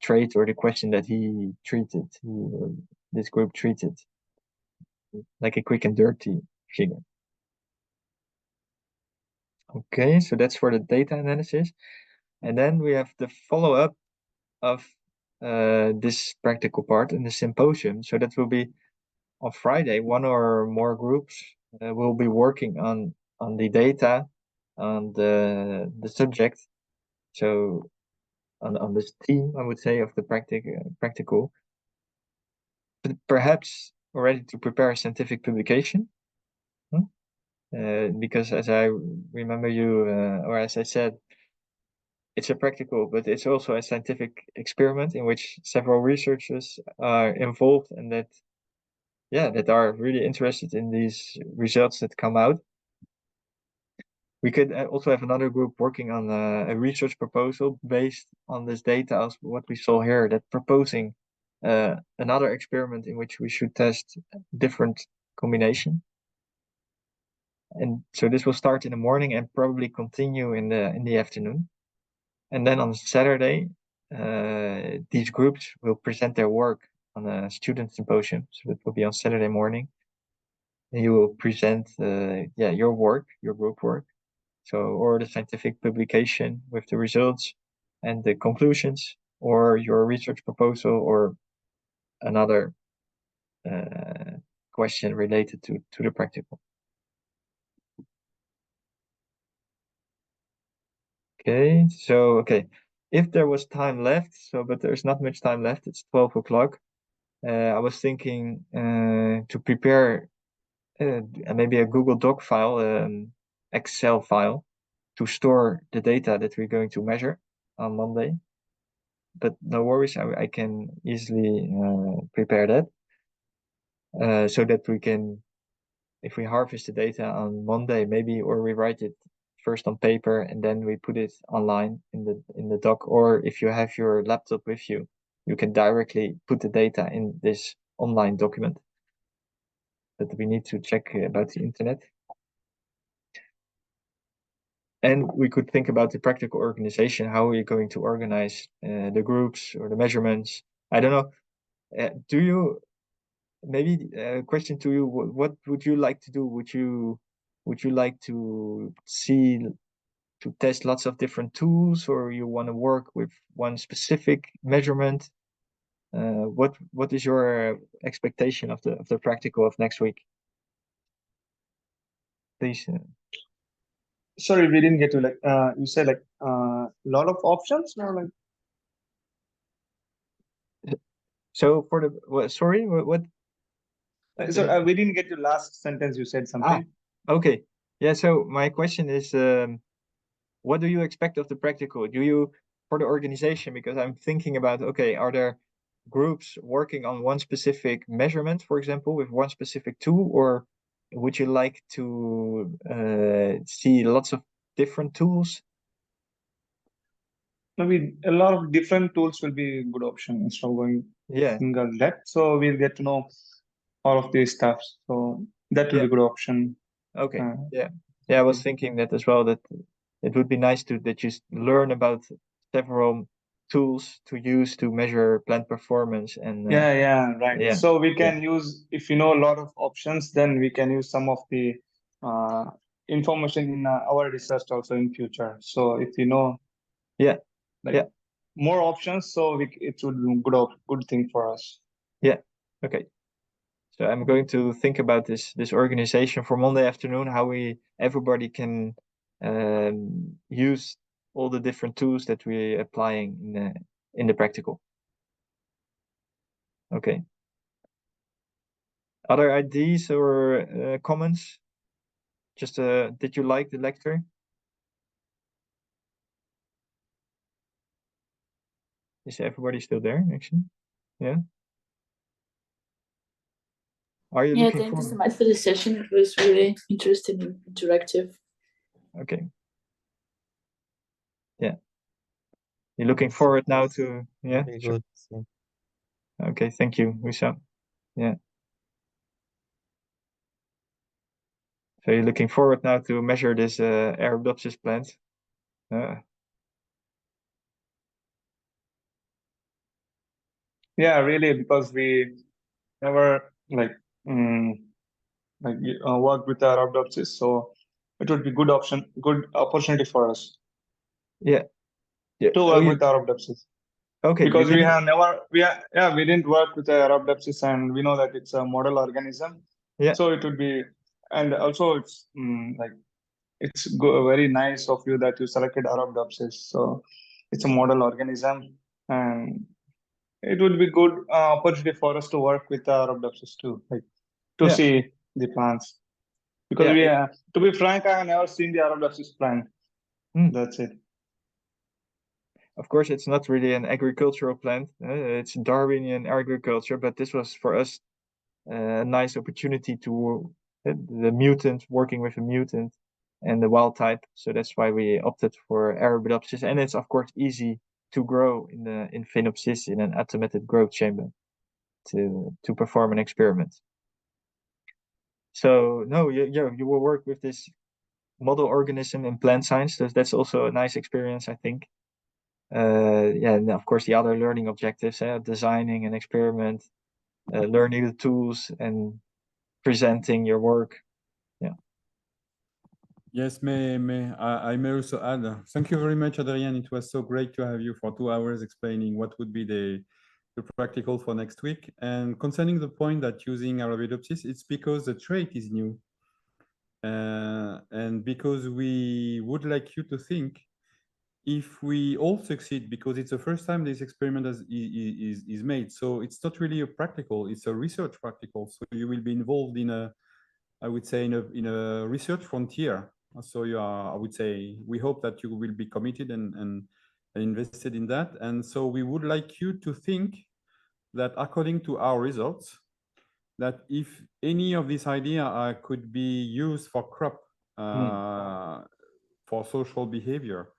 trait or the question that this group treated, like a quick and dirty figure. Okay, so that's for the data analysis. And then we have the follow-up of this practical part in the symposium. So that will be on Friday. 1 or more groups will be working on the data, on the subject. So on this theme, I would say, of the practical, but perhaps already to prepare a scientific publication. Because as I remember you, or as I said, it's a practical, but it's also a scientific experiment in which several researchers are involved, and that are really interested in these results that come out. We could also have another group working on a research proposal based on this data, as what we saw here, that proposing another experiment in which we should test different combination. And so this will start in the morning and probably continue in the afternoon. And then on Saturday, these groups will present their work on a student symposium. So it will be on Saturday morning. And you will present your work, your group work. So, or the scientific publication with the results and the conclusions, or your research proposal, or another question related to the practical. Okay, so if there was time left, but there's not much time left, it's 12 o'clock. I was thinking to prepare maybe a Google Doc file, Excel file, to store the data that we're going to measure on Monday. But no worries, I can easily prepare that so that we can, if we harvest the data on Monday, maybe, or we write it first on paper and then we put it online in the doc, or if you have your laptop with you, you can directly put the data in this online document. But we need to check about the internet. And we could think about the practical organization. How are you going to organize the groups or the measurements? I don't know. Do you, maybe a question to you, what would you like to do? Would you like to test lots of different tools, or you want to work with one specific measurement? What is your expectation of the practical of next week? Please. Sorry, we didn't get to you said a lot of options or like. So for the sorry, what? So we didn't get your last sentence. You said something. Okay. Yeah. So my question is, what do you expect of the practical? Do you, for the organization, because I'm thinking about, are there groups working on one specific measurement, for example, with one specific tool, or would you like to see lots of different tools? Maybe a lot of different tools will be a good option instead of going single that. So we'll get to know all of these stuff. So that will be a good option. Okay. I was thinking that as well, that it would be nice that you learn about several tools to use to measure plant performance. And right. So we can use, if you know a lot of options, then we can use some of the information in our research also in future. So if you know more options, so it would be a good thing for us. Okay. So I'm going to think about this organization for Monday afternoon, how everybody can use all the different tools that we're applying in the practical. Okay. Other ideas or comments? Just did you like the lecture? Is everybody still there, actually? Yeah. Are you looking thank you so much for the session. It was really interesting and interactive. Okay. Yeah. You're looking forward now to Very good. Okay, thank you, Wissam. Yeah. So you're looking forward now to measure this Arabidopsis plant. Yeah, really, because we never worked with Arabidopsis, so it would be good opportunity for us. Yeah. To work with Arabidopsis. Okay. Because we didn't work with Arabidopsis, and we know that it's a model organism. Yeah. So it would be, and also it's it's very nice of you that you selected Arabidopsis. So it's a model organism, and it would be good opportunity for us to work with Arabidopsis too, to see the plants. Because to be frank, I have never seen the Arabidopsis plant. That's it. Of course, it's not really an agricultural plant. It's Darwinian agriculture, but this was for us a nice opportunity to the mutant, working with a mutant and the wild type. So that's why we opted for Arabidopsis, and it's of course easy to grow in Phenopsis in an automated growth chamber to perform an experiment. So no, you will work with this model organism in plant science. That's also a nice experience, I think. Yeah, and of course the other learning objectives, designing an experiment, learning the tools, and presenting your work. Yeah. Yes, I may also add, thank you very much, Adrian. It was so great to have you for 2 hours explaining what would be the practical for next week. And concerning the point that using Arabidopsis, it's because the trait is new. And because we would like you to think, if we all succeed, because it's the first time this experiment is made, so it's not really a practical, it's a research practical. So you will be involved in a, I would say, in a research frontier. So you are, I would say, we hope that you will be committed and invested in that. And so we would like you to think that according to our results, that if any of this idea could be used for crop, for social behavior,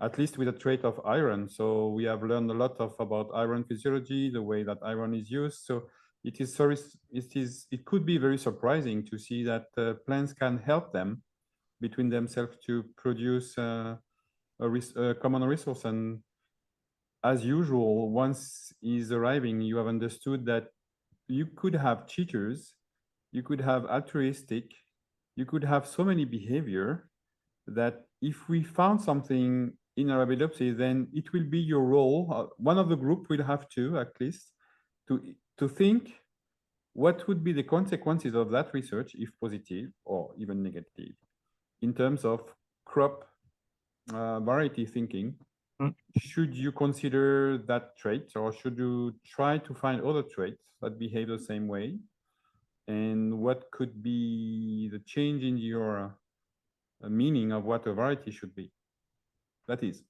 at least with a trait of iron. So we have learned a lot about iron physiology, the way that iron is used. So it could be very surprising to see that plants can help them between themselves to produce a common resource. And as usual, once is arriving, you have understood that you could have cheaters, you could have altruistic, you could have so many behavior that if we found something in Arabidopsis, then it will be your role. One of the group will have to, at least, to think what would be the consequences of that research, if positive or even negative, in terms of crop variety thinking. Should you consider that trait, or should you try to find other traits that behave the same way? And what could be the change in your meaning of what a variety should be? That is,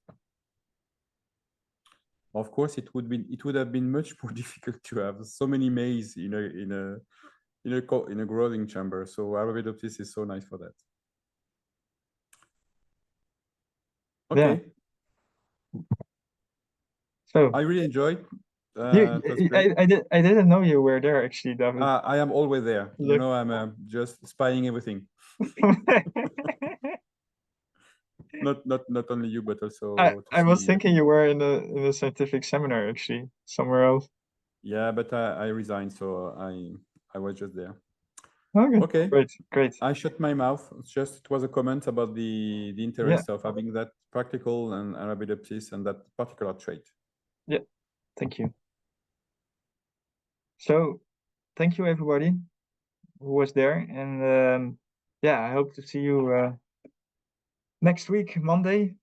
of course, it would have been much more difficult to have so many maize in a growing chamber. So Arabidopsis is so nice for that. Okay. Yeah. So I really enjoyed. I didn't know you were there, actually, David. I am always there. Look. You know, I'm just spying everything. not only you, but also. I was thinking you were in a scientific seminar, actually, somewhere else. Yeah, but I resigned, so I was just there. Okay. Great. I shut my mouth. It was a comment about the interest of having that practical and Arabidopsis and that particular trait. Yeah, thank you. So, thank you everybody who was there, and yeah, I hope to see you next week, Monday.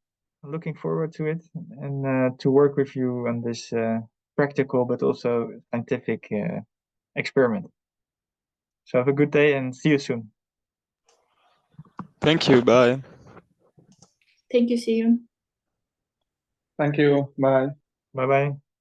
I'm looking forward to it, and to work with you on this practical but also scientific experiment. So have a good day and see you soon. Thank you. Bye. Thank you. See you. Thank you. Bye. Bye-bye.